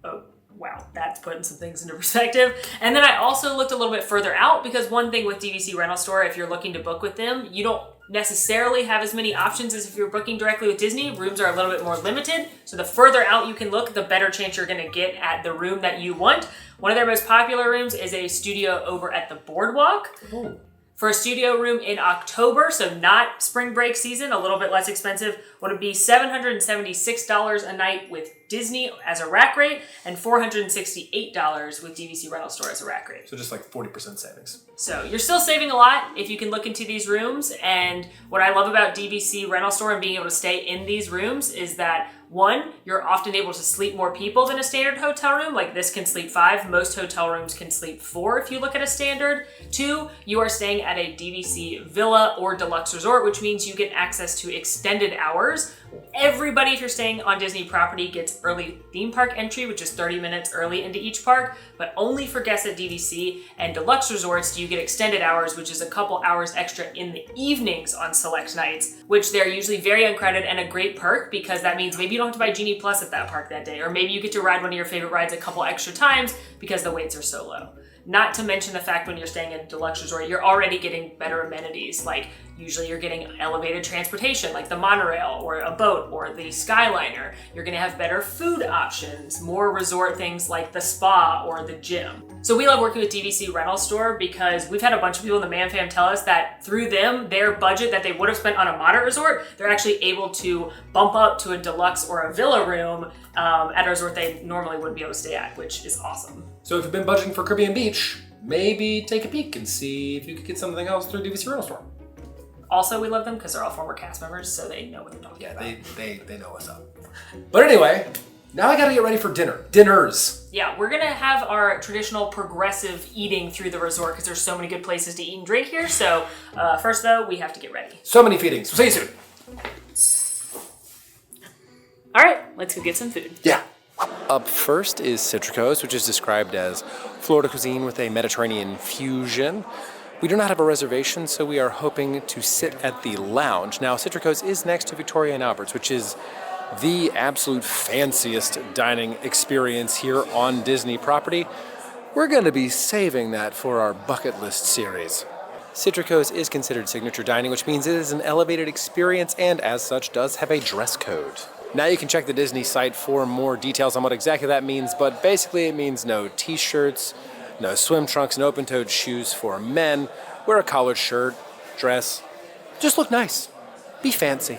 Oh, wow, that's putting some things into perspective. And then I also looked a little bit further out, because one thing with DVC Rental Store, if you're looking to book with them, you don't necessarily have as many options as if you're booking directly with Disney. Rooms are a little bit more limited, so the further out you can look, the better chance you're going to get at the room that you want. One of their most popular rooms is a studio over at the Boardwalk. Ooh. For a studio room in October, so not spring break season, a little bit less expensive, would it be $776 a night with Disney as a rack rate and $468 with DVC Rental Store as a rack rate. So just like 40% savings. So you're still saving a lot if you can look into these rooms. And what I love about DVC Rental Store and being able to stay in these rooms is that, one, you're often able to sleep more people than a standard hotel room. Like this can sleep 5. Most hotel rooms can sleep 4 if you look at a standard. 2, you are staying at a DVC villa or deluxe resort, which means you get access to extended hours. Everybody, if you're staying on Disney property, gets early theme park entry, which is 30 minutes early into each park, but only for guests at DVC and deluxe resorts do you get extended hours, which is a couple hours extra in the evenings on select nights, which they're usually very uncredited and a great perk, because that means maybe you don't have to buy Genie Plus at that park that day, or maybe you get to ride one of your favorite rides a couple extra times because the waits are so low. Not to mention the fact when you're staying at a deluxe resort, you're already getting better amenities. Like usually you're getting elevated transportation like the monorail or a boat or the Skyliner. You're gonna have better food options, more resort things like the spa or the gym. So we love working with DVC Rental Store because we've had a bunch of people in the Man Fam tell us that through them, their budget that they would have spent on a moderate resort, they're actually able to bump up to a deluxe or a villa room at a resort they normally wouldn't be able to stay at, which is awesome. So if you've been budgeting for Caribbean Beach, maybe take a peek and see if you could get something else through DVC Rental Store. Also, we love them because they're all former cast members, so they know what they're talking about. They know what's up. But anyway, now I gotta get ready for dinner. Dinners. Yeah, we're gonna have our traditional progressive eating through the resort because there's so many good places to eat and drink here. So first though, we have to get ready. So many feedings. We'll see you soon. All right, let's go get some food. Yeah. Up first is Citrico's, which is described as Florida cuisine with a Mediterranean fusion. We do not have a reservation, so we are hoping to sit at the lounge. Now, Citrico's is next to Victoria and Albert's, which is the absolute fanciest dining experience here on Disney property. We're going to be saving that for our bucket list series. Citrico's is considered signature dining, which means it is an elevated experience and as such does have a dress code. Now you can check the Disney site for more details on what exactly that means, but basically it means no t-shirts, no swim trunks, and open-toed shoes for men. Wear a collared shirt, dress, just look nice, be fancy.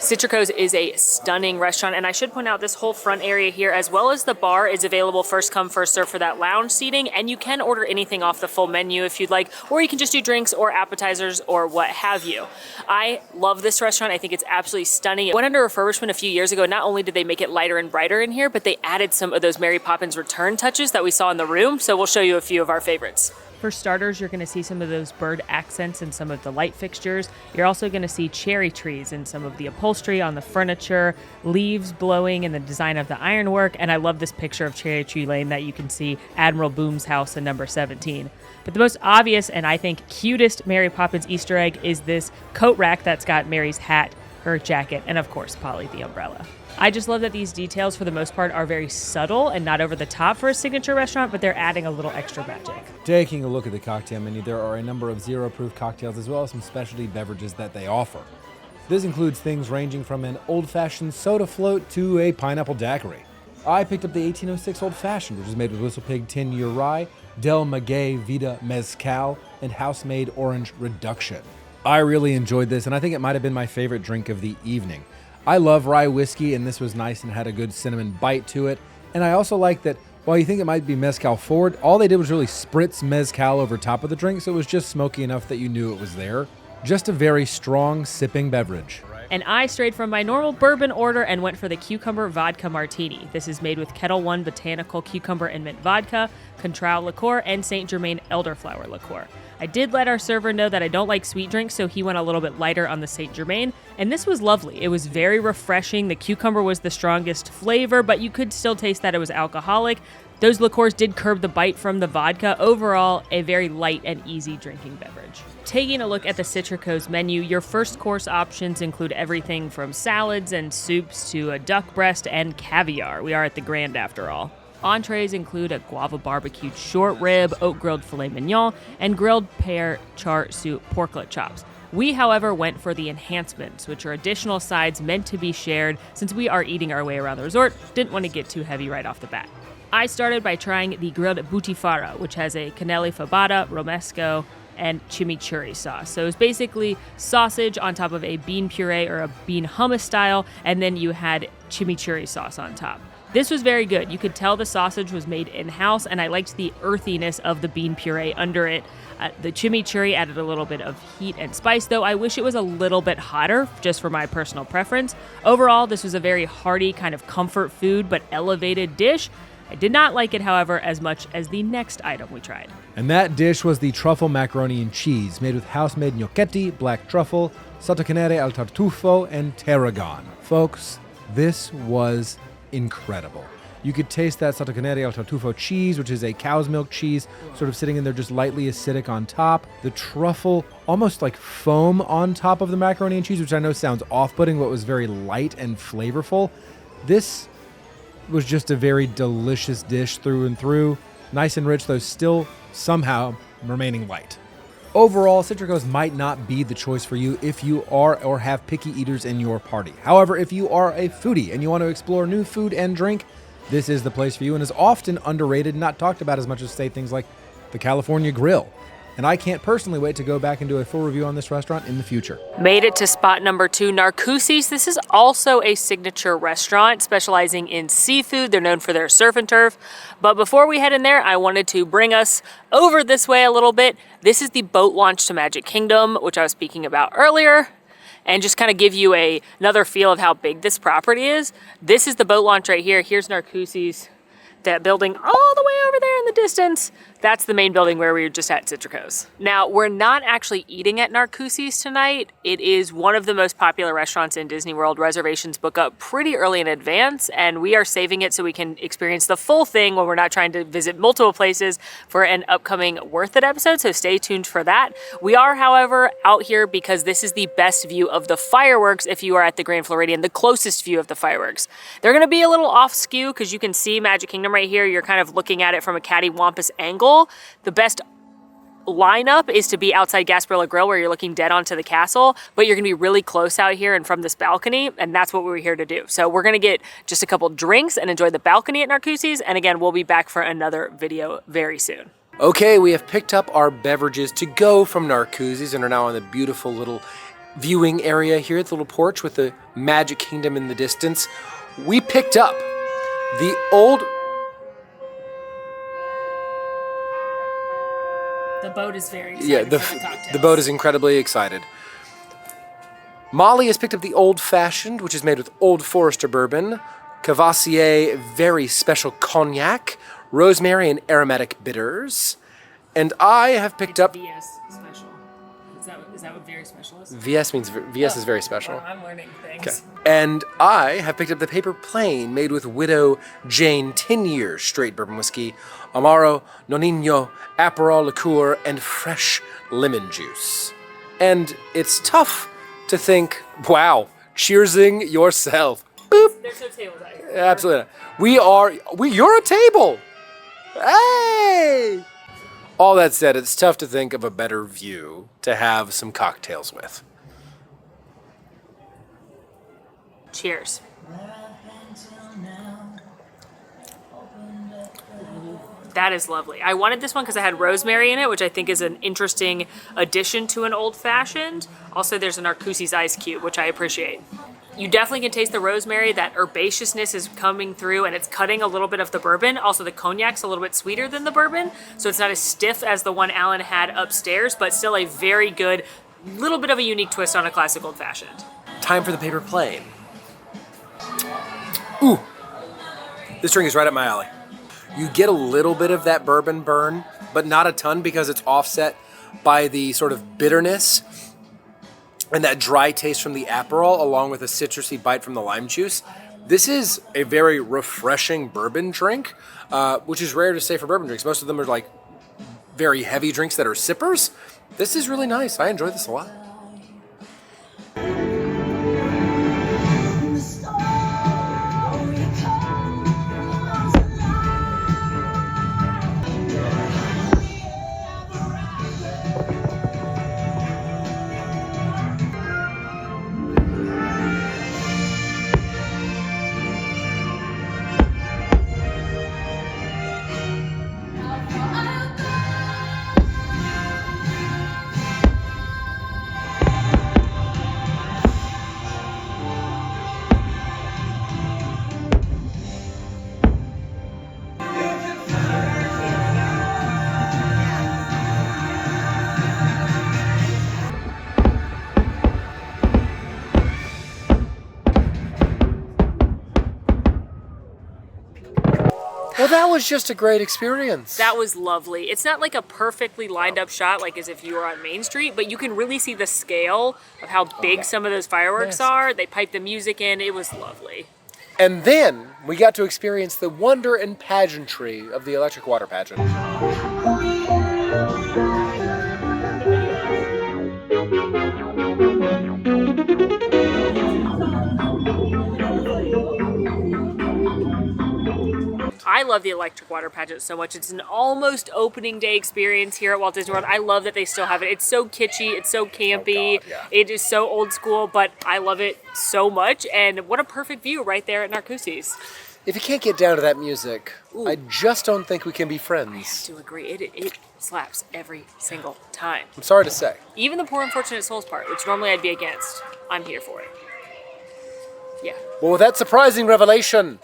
Citrico's is a stunning restaurant, and I should point out this whole front area here, as well as the bar, is available first come, first serve for that lounge seating, and you can order anything off the full menu if you'd like, or you can just do drinks or appetizers or what have you. I love this restaurant. I think it's absolutely stunning. It went under refurbishment a few years ago. Not only did they make it lighter and brighter in here, but they added some of those Mary Poppins return touches that we saw in the room, so we'll show you a few of our favorites. For starters, you're going to see some of those bird accents in some of the light fixtures. You're also going to see cherry trees in some of the upholstery on the furniture, leaves blowing in the design of the ironwork, and I love this picture of Cherry Tree Lane that you can see Admiral Boom's house in number 17. But the most obvious and I think cutest Mary Poppins Easter egg is this coat rack that's got Mary's hat, her jacket, and of course Polly the umbrella. I just love that these details, for the most part, are very subtle and not over the top for a signature restaurant, but they're adding a little extra magic. Taking a look at the cocktail menu, there are a number of zero-proof cocktails as well as some specialty beverages that they offer. This includes things ranging from an old-fashioned soda float to a pineapple daiquiri. I picked up the 1806 Old Fashioned, which is made with Whistle Pig 10-year rye, Del Maguey Vida Mezcal, and house-made orange reduction. I really enjoyed this, and I think it might have been my favorite drink of the evening. I love rye whiskey, and this was nice and had a good cinnamon bite to it. And I also like that while you think it might be mezcal forward, all they did was really spritz mezcal over top of the drink, so it was just smoky enough that you knew it was there. Just a very strong sipping beverage. And I strayed from my normal bourbon order and went for the cucumber vodka martini. This is made with Kettle One botanical cucumber and mint vodka, Contral liqueur, and Saint Germain elderflower liqueur. I did let our server know that I don't like sweet drinks, so he went a little bit lighter on the Saint Germain, and this was lovely. It was very refreshing. The cucumber was the strongest flavor, but you could still taste that it was alcoholic. Those liqueurs did curb the bite from the vodka. Overall, a very light and easy drinking beverage. Taking a look at the Citrico's menu, your first course options include everything from salads and soups to a duck breast and caviar. We are at the Grand after all. Entrees include a guava barbecued short rib, oat grilled filet mignon, and grilled pear char siu porklet chops. We, however, went for the enhancements, which are additional sides meant to be shared since we are eating our way around the resort. Didn't want to get too heavy right off the bat. I started by trying the grilled butifarra, which has a cannelli fabada, romesco, and chimichurri sauce. So it's basically sausage on top of a bean puree or a bean hummus style, and then you had chimichurri sauce on top. This was very good. You could tell the sausage was made in-house, and I liked the earthiness of the bean puree under it. The chimichurri added a little bit of heat and spice, though I wish it was a little bit hotter, just for my personal preference. Overall, this was a very hearty kind of comfort food, but elevated dish. I did not like it, however, as much as the next item we tried. And that dish was the truffle macaroni and cheese, made with house-made gnocchetti, black truffle, sottocanere al tartufo, and tarragon. Folks, this was incredible. You could taste that sottocanere al tartufo cheese, which is a cow's milk cheese, sort of sitting in there just lightly acidic on top. The truffle, almost like foam on top of the macaroni and cheese, which I know sounds off-putting, but was very light and flavorful. This was just a very delicious dish through and through. Nice and rich, though still somehow remaining light. Overall, Citrico's might not be the choice for you if you are or have picky eaters in your party. However, if you are a foodie and you want to explore new food and drink, this is the place for you and is often underrated and not talked about as much as, say, things like the California Grill. And I can't personally wait to go back and do a full review on this restaurant in the future. Made it to spot number 2, Narcoossee's. This is also a signature restaurant specializing in seafood. They're known for their surf and turf. But before we head in there, I wanted to bring us over this way a little bit. This is the boat launch to Magic Kingdom, which I was speaking about earlier, and just kind of give you another feel of how big this property is. This is the boat launch right here. Here's Narcoossee's. That building all the way over there in the distance. That's the main building where we were just at Citrico's. Now, we're not actually eating at Narcoossee's tonight. It is one of the most popular restaurants in Disney World. Reservations book up pretty early in advance, and we are saving it so we can experience the full thing when we're not trying to visit multiple places for an upcoming Worth It episode, so stay tuned for that. We are, however, out here because this is the best view of the fireworks if you are at the Grand Floridian, the closest view of the fireworks. They're gonna be a little off skew because you can see Magic Kingdom right here. You're kind of looking at it from a cattywampus angle. The best lineup is to be outside Gasparilla Grill where you're looking dead onto the castle, but you're gonna be really close out here and from this balcony, and that's what we were here to do. So we're gonna get just a couple drinks and enjoy the balcony at Narcoossee's, and again, we'll be back for another video very soon. Okay, we have picked up our beverages to go from Narcoossee's and are now in the beautiful little viewing area here at the little porch with the Magic Kingdom in the distance. We picked up the old... The boat is very excited for the cocktails. The boat is incredibly excited. Molly has picked up the Old Fashioned, which is made with Old Forester bourbon, Cavassier very special cognac, rosemary and aromatic bitters, and I have picked up... VS special. Is that what very special is? VS means VS is very special. Well, I'm learning things. Okay. And I have picked up the Paper Plane made with Widow Jane 10-year straight bourbon whiskey, Amaro, Nonino, Aperol liqueur, and fresh lemon juice. And it's tough to think, wow, cheersing yourself. Boop. There's no tables out here. Absolutely. You're a table. Hey! All that said, it's tough to think of a better view to have some cocktails with. Cheers. That is lovely. I wanted this one because I had rosemary in it, which I think is an interesting addition to an old fashioned. Also, there's a Narcoossee's ice cube, which I appreciate. You definitely can taste the rosemary. That herbaceousness is coming through and it's cutting a little bit of the bourbon. Also, the cognac's a little bit sweeter than the bourbon, so it's not as stiff as the one Alan had upstairs, but still a very good, little bit of a unique twist on a classic old fashioned. Time for the Paper Plane. Ooh, this drink is right up my alley. You get a little bit of that bourbon burn, but not a ton because it's offset by the sort of bitterness and that dry taste from the Aperol along with a citrusy bite from the lime juice. This is a very refreshing bourbon drink, which is rare to say for bourbon drinks. Most of them are like very heavy drinks that are sippers. This is really nice. I enjoy this a lot. Well, that was just a great experience. That was lovely. It's not like a perfectly lined up shot like as if you were on Main Street, but you can really see the scale of how big some of those fireworks are. They piped the music in. It was lovely. And then we got to experience the wonder and pageantry of the electric water pageant. I love the electric water pageant so much. It's an almost opening day experience here at Walt Disney World. I love that they still have it. It's so kitschy. It's so campy. Oh God, yeah. It is so old school, but I love it so much. And what a perfect view right there at Narcoossee's. If you can't get down to that music, I just don't think we can be friends. To agree, it slaps every single time. I'm sorry to say. Even the Poor Unfortunate Souls part, which normally I'd be against, I'm here for it. Yeah. Well, with that surprising revelation,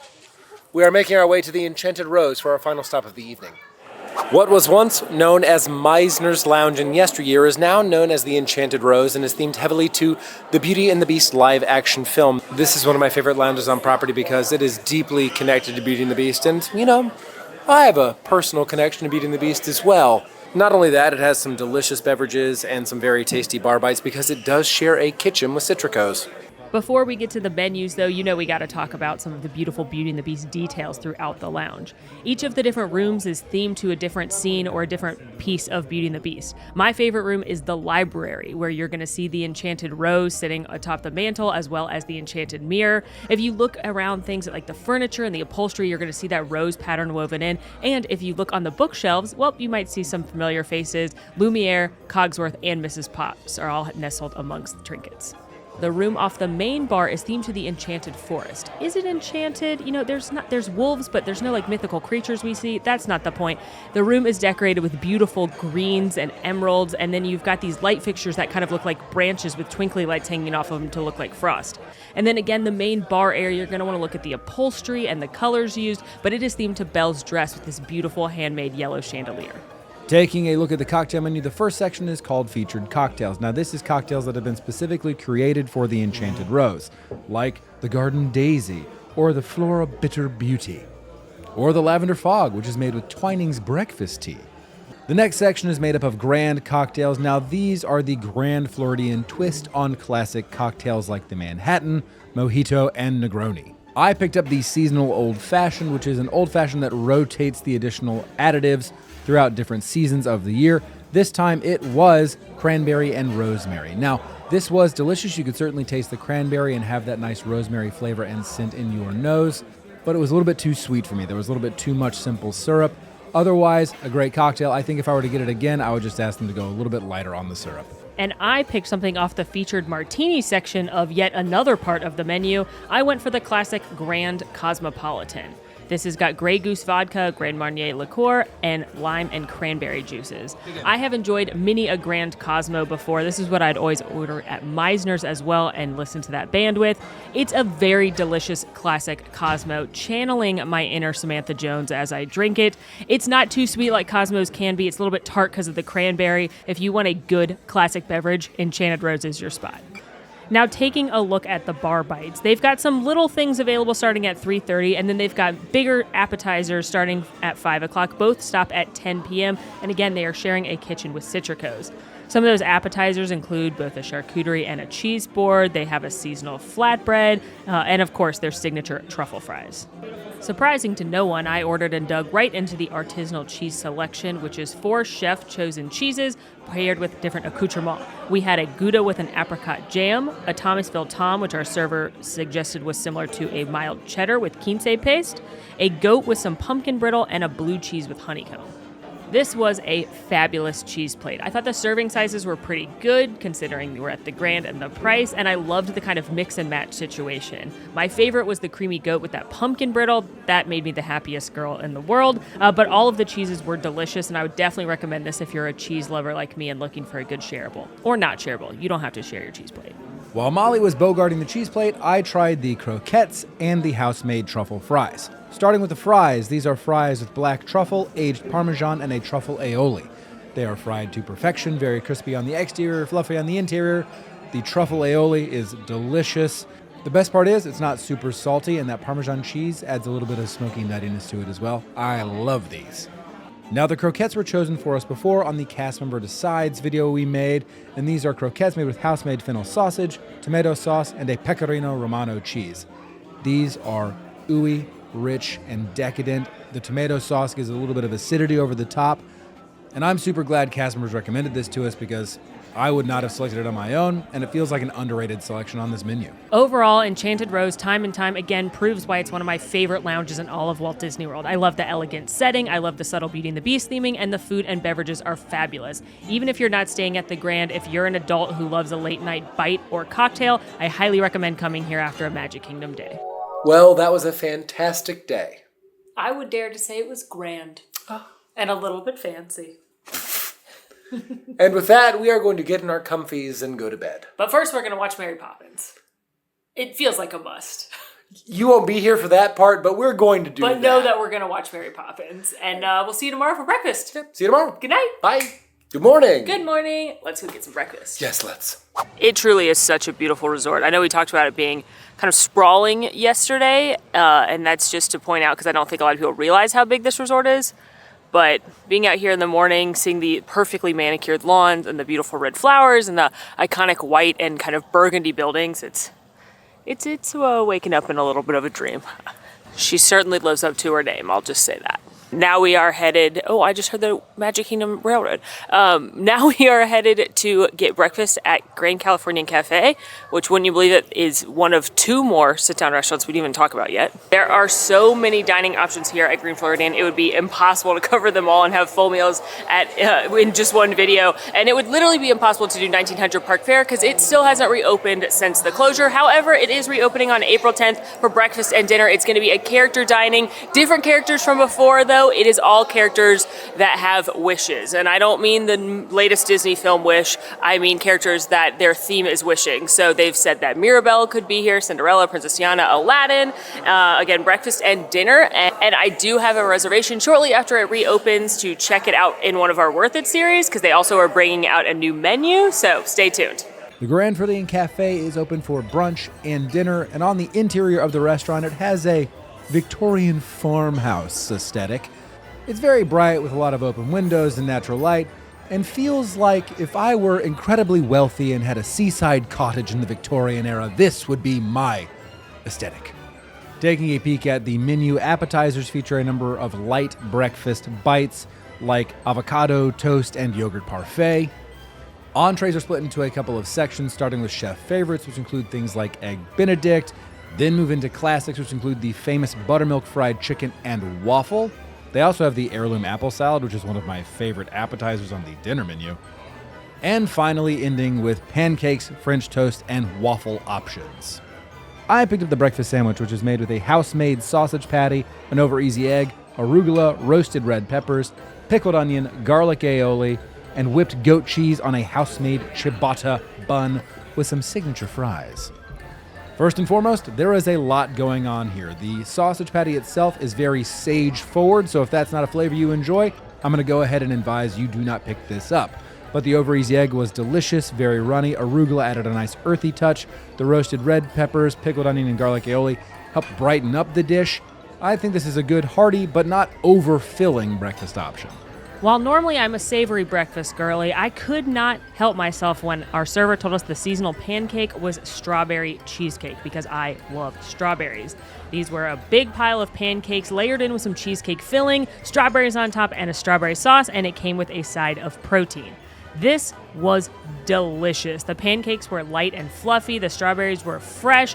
we are making our way to the Enchanted Rose for our final stop of the evening. What was once known as Meisner's Lounge in yesteryear is now known as the Enchanted Rose and is themed heavily to the Beauty and the Beast live-action film. This is one of my favorite lounges on property because it is deeply connected to Beauty and the Beast, and, you know, I have a personal connection to Beauty and the Beast as well. Not only that, it has some delicious beverages and some very tasty bar bites because it does share a kitchen with Citricos. Before we get to the menus, though, you know we got to talk about some of the beautiful Beauty and the Beast details throughout the lounge. Each of the different rooms is themed to a different scene or a different piece of Beauty and the Beast. My favorite room is the library, where you're going to see the enchanted rose sitting atop the mantle, as well as the enchanted mirror. If you look around things like the furniture and the upholstery, you're going to see that rose pattern woven in. And if you look on the bookshelves, well, you might see some familiar faces. Lumiere, Cogsworth, and Mrs. Potts are all nestled amongst the trinkets. The room off the main bar is themed to the enchanted forest. Is it enchanted? You know, there's wolves, but there's no like mythical creatures we see. That's not the point. The room is decorated with beautiful greens and emeralds, and then you've got these light fixtures that kind of look like branches with twinkly lights hanging off of them to look like frost. And then again, the main bar area, you're going to want to look at the upholstery and the colors used, but it is themed to Belle's dress with this beautiful handmade yellow chandelier. Taking a look at the cocktail menu, the first section is called Featured Cocktails. Now, this is cocktails that have been specifically created for the Enchanted Rose, like the Garden Daisy, or the Flora Bitter Beauty, or the Lavender Fog, which is made with Twining's Breakfast Tea. The next section is made up of grand cocktails. Now, these are the Grand Floridian twist on classic cocktails like the Manhattan, Mojito, and Negroni. I picked up the Seasonal Old Fashioned, which is an old fashioned that rotates the additional additives throughout different seasons of the year. This time it was cranberry and rosemary. Now, this was delicious. You could certainly taste the cranberry and have that nice rosemary flavor and scent in your nose, but it was a little bit too sweet for me. There was a little bit too much simple syrup. Otherwise, a great cocktail. I think if I were to get it again, I would just ask them to go a little bit lighter on the syrup. And I picked something off the featured martini section of yet another part of the menu. I went for the classic Grand Cosmopolitan. This has got Grey Goose vodka, Grand Marnier liqueur, and lime and cranberry juices. I have enjoyed many a Grand Cosmo before. This is what I'd always order at Meisner's as well and listen to that band with. It's a very delicious classic Cosmo, channeling my inner Samantha Jones as I drink it. It's not too sweet like Cosmos can be. It's a little bit tart because of the cranberry. If you want a good classic beverage, Enchanted Rose is your spot. Now, taking a look at the bar bites, they've got some little things available starting at 3:30, and then they've got bigger appetizers starting at 5 o'clock. Both stop at 10 p.m., and again, they are sharing a kitchen with Citricos. Some of those appetizers include both a charcuterie and a cheese board. They have a seasonal flatbread, and of course, their signature truffle fries. Surprising to no one, I ordered and dug right into the artisanal cheese selection, which is 4 chef-chosen cheeses paired with different accoutrements. We had a Gouda with an apricot jam, a Thomasville Tom, which our server suggested was similar to a mild cheddar with quince paste, a goat with some pumpkin brittle, and a blue cheese with honeycomb. This was a fabulous cheese plate. I thought the serving sizes were pretty good, considering we were at the Grand and the price, and I loved the kind of mix and match situation. My favorite was the creamy goat with that pumpkin brittle. That made me the happiest girl in the world, but all of the cheeses were delicious, and I would definitely recommend this if you're a cheese lover like me and looking for a good shareable. Or not shareable. You don't have to share your cheese plate. While Molly was bogarting the cheese plate, I tried the croquettes and the house-made truffle fries. Starting with the fries, these are fries with black truffle, aged Parmesan, and a truffle aioli. They are fried to perfection, very crispy on the exterior, fluffy on the interior. The truffle aioli is delicious. The best part is it's not super salty, and that Parmesan cheese adds a little bit of smoky nuttiness to it as well. I love these. Now, the croquettes were chosen for us before on the Cast Member Decides video we made, and these are croquettes made with house-made fennel sausage, tomato sauce, and a pecorino romano cheese. These are ooey, rich, and decadent. The tomato sauce gives a little bit of acidity over the top, and I'm super glad Cast Members recommended this to us because I would not have selected it on my own, and it feels like an underrated selection on this menu. Overall, Enchanted Rose time and time again proves why it's one of my favorite lounges in all of Walt Disney World. I love the elegant setting, I love the subtle Beauty and the Beast theming, and the food and beverages are fabulous. Even if you're not staying at the Grand, if you're an adult who loves a late night bite or cocktail, I highly recommend coming here after a Magic Kingdom day. Well, that was a fantastic day. I would dare to say it was grand. And a little bit fancy. And with that, we are going to get in our comfies and go to bed. But first, we're going to watch Mary Poppins. It feels like a must. You won't be here for that part, but we're going to do that. But know that we're going to watch Mary Poppins. And we'll see you tomorrow for breakfast. Yep. See you tomorrow. Good night. Bye. Good morning. Good morning. Let's go get some breakfast. Yes, let's. It truly is such a beautiful resort. I know we talked about it being kind of sprawling yesterday, and that's just to point out because I don't think a lot of people realize how big this resort is. But being out here in the morning, seeing the perfectly manicured lawns and the beautiful red flowers and the iconic white and kind of burgundy buildings, it's waking up in a little bit of a dream. She certainly lives up to her name, I'll just say that. Now we are headed, oh, I just heard the Magic Kingdom Railroad. Now we are headed to get breakfast at Grand Californian Cafe, which, wouldn't you believe it, is one of 2 more sit-down restaurants we didn't even talk about yet. There are so many dining options here at Grand Floridian, it would be impossible to cover them all and have full meals in just one video. And it would literally be impossible to do 1900 Park Fair because it still hasn't reopened since the closure. However, it is reopening on April 10th for breakfast and dinner. It's going to be a character dining, different characters from before though. It is all characters that have wishes. And I don't mean the latest Disney film Wish, I mean characters that their theme is wishing. So they've said that Mirabelle could be here, Cinderella, Princess Tiana, Aladdin, again, breakfast and dinner. And I do have a reservation shortly after it reopens to check it out in one of our Worth It series because they also are bringing out a new menu. So stay tuned. The Grand Floridian Cafe is open for brunch and dinner, and on the interior of the restaurant, it has a Victorian farmhouse aesthetic. It's very bright with a lot of open windows and natural light, and feels like if I were incredibly wealthy and had a seaside cottage in the Victorian era, this would be my aesthetic. Taking a peek at the menu, appetizers feature a number of light breakfast bites like avocado, toast, and yogurt parfait. Entrees are split into a couple of sections, starting with chef favorites, which include things like egg benedict, then move into classics, which include the famous buttermilk fried chicken and waffle. They also have the heirloom apple salad, which is one of my favorite appetizers on the dinner menu. And finally ending with pancakes, French toast, and waffle options. I picked up the breakfast sandwich, which is made with a house-made sausage patty, an over-easy egg, arugula, roasted red peppers, pickled onion, garlic aioli, and whipped goat cheese on a house-made ciabatta bun with some signature fries. First and foremost, there is a lot going on here. The sausage patty itself is very sage-forward, so if that's not a flavor you enjoy, I'm going to go ahead and advise you do not pick this up. But the over-easy egg was delicious, very runny. Arugula added a nice earthy touch. The roasted red peppers, pickled onion, and garlic aioli helped brighten up the dish. I think this is a good, hearty, but not overfilling breakfast option. While normally I'm a savory breakfast girly, I could not help myself when our server told us the seasonal pancake was strawberry cheesecake because I love strawberries. These were a big pile of pancakes layered in with some cheesecake filling, strawberries on top, and a strawberry sauce, and it came with a side of protein. This was delicious. The pancakes were light and fluffy, the strawberries were fresh.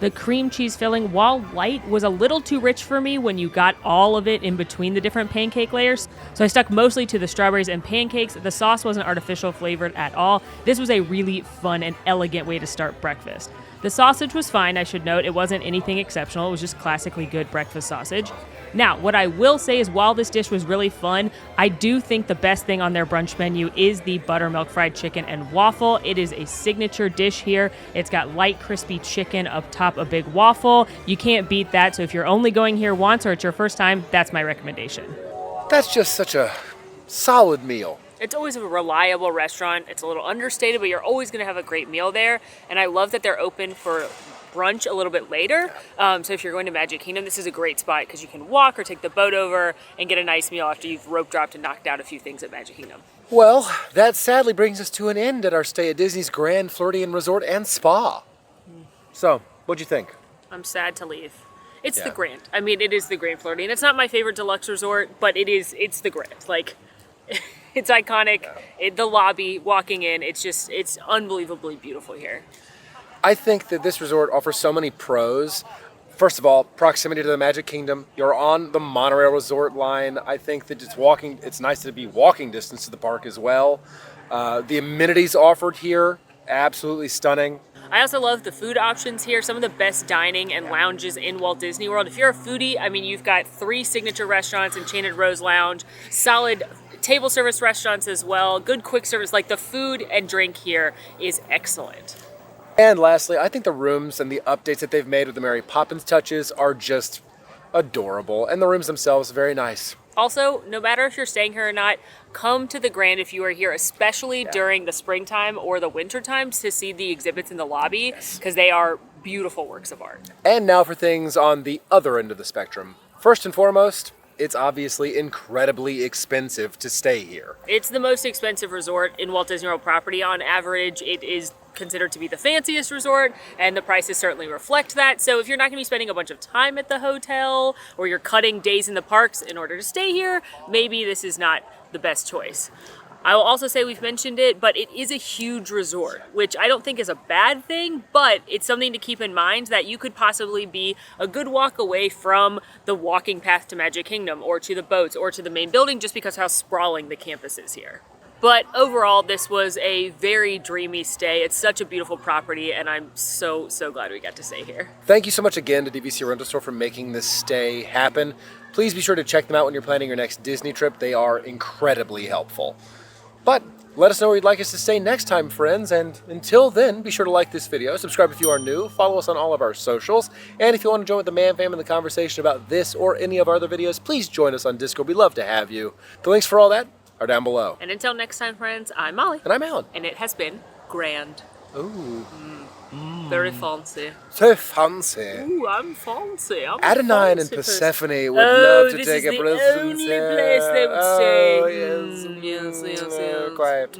The cream cheese filling, while light, was a little too rich for me when you got all of it in between the different pancake layers. So I stuck mostly to the strawberries and pancakes. The sauce wasn't artificial flavored at all. This was a really fun and elegant way to start breakfast. The sausage was fine, I should note. It wasn't anything exceptional. It was just classically good breakfast sausage. Now, what I will say is while this dish was really fun, I do think the best thing on their brunch menu is the buttermilk fried chicken and waffle. It is a signature dish here. It's got light, crispy chicken up top a big waffle. You can't beat that, so if you're only going here once or it's your first time, that's my recommendation. That's just such a solid meal. It's always a reliable restaurant. It's a little understated, but you're always going to have a great meal there. And I love that they're open for brunch a little bit later. So if you're going to Magic Kingdom, this is a great spot because you can walk or take the boat over and get a nice meal after you've rope dropped and knocked out a few things at Magic Kingdom. Well, that sadly brings us to an end at our stay at Disney's Grand Floridian Resort and Spa. So, what'd you think? I'm sad to leave. It's the Grand. I mean, it is the Grand Floridian. It's not my favorite deluxe resort, but it's the Grand. Like, it's iconic. The lobby, walking in, it's unbelievably beautiful here. I think that this resort offers so many pros. First of all, proximity to the Magic Kingdom. You're on the monorail resort line. I think that it's nice to be walking distance to the park as well. The amenities offered here, absolutely stunning. I also love the food options here. Some of the best dining and lounges in Walt Disney World. If you're a foodie, I mean, you've got 3 signature restaurants, Enchanted Rose Lounge, solid table service restaurants as well, good quick service. Like, the food and drink here is excellent. And lastly, I think the rooms and the updates that they've made with the Mary Poppins touches are just adorable. And the rooms themselves, very nice. Also, no matter if you're staying here or not, come to the Grand if you are here, especially during the springtime or the winter times, to see the exhibits in the lobby, because they are beautiful works of art. And now for things on the other end of the spectrum. First and foremost, it's obviously incredibly expensive to stay here. It's the most expensive resort in Walt Disney World property. On average, it is considered to be the fanciest resort, and the prices certainly reflect that. So if you're not going to be spending a bunch of time at the hotel, or you're cutting days in the parks in order to stay here, maybe this is not the best choice. I will also say, we've mentioned it, but it is a huge resort, which I don't think is a bad thing, but it's something to keep in mind that you could possibly be a good walk away from the walking path to Magic Kingdom, or to the boats, or to the main building, just because how sprawling the campus is here. But overall, this was a very dreamy stay. It's such a beautiful property, and I'm so glad we got to stay here. Thank you so much again to DVC Rental Store for making this stay happen. Please be sure to check them out when you're planning your next Disney trip. They are incredibly helpful. But let us know where you'd like us to stay next time, friends. And until then, be sure to like this video, subscribe if you are new, follow us on all of our socials. And if you want to join with the Man Fam in the conversation about this or any of our other videos, please join us on Discord. We'd love to have you. The links for all that are down below. And until next time, friends, I'm Molly. And I'm Alan. And it has been grand. Ooh. Very fancy. So fancy. Ooh, I'm fancy. I'm Adenine and fancy Persephone would love to this take is a the residence only here. place they would stay. Oh, yes. Yes. Quite.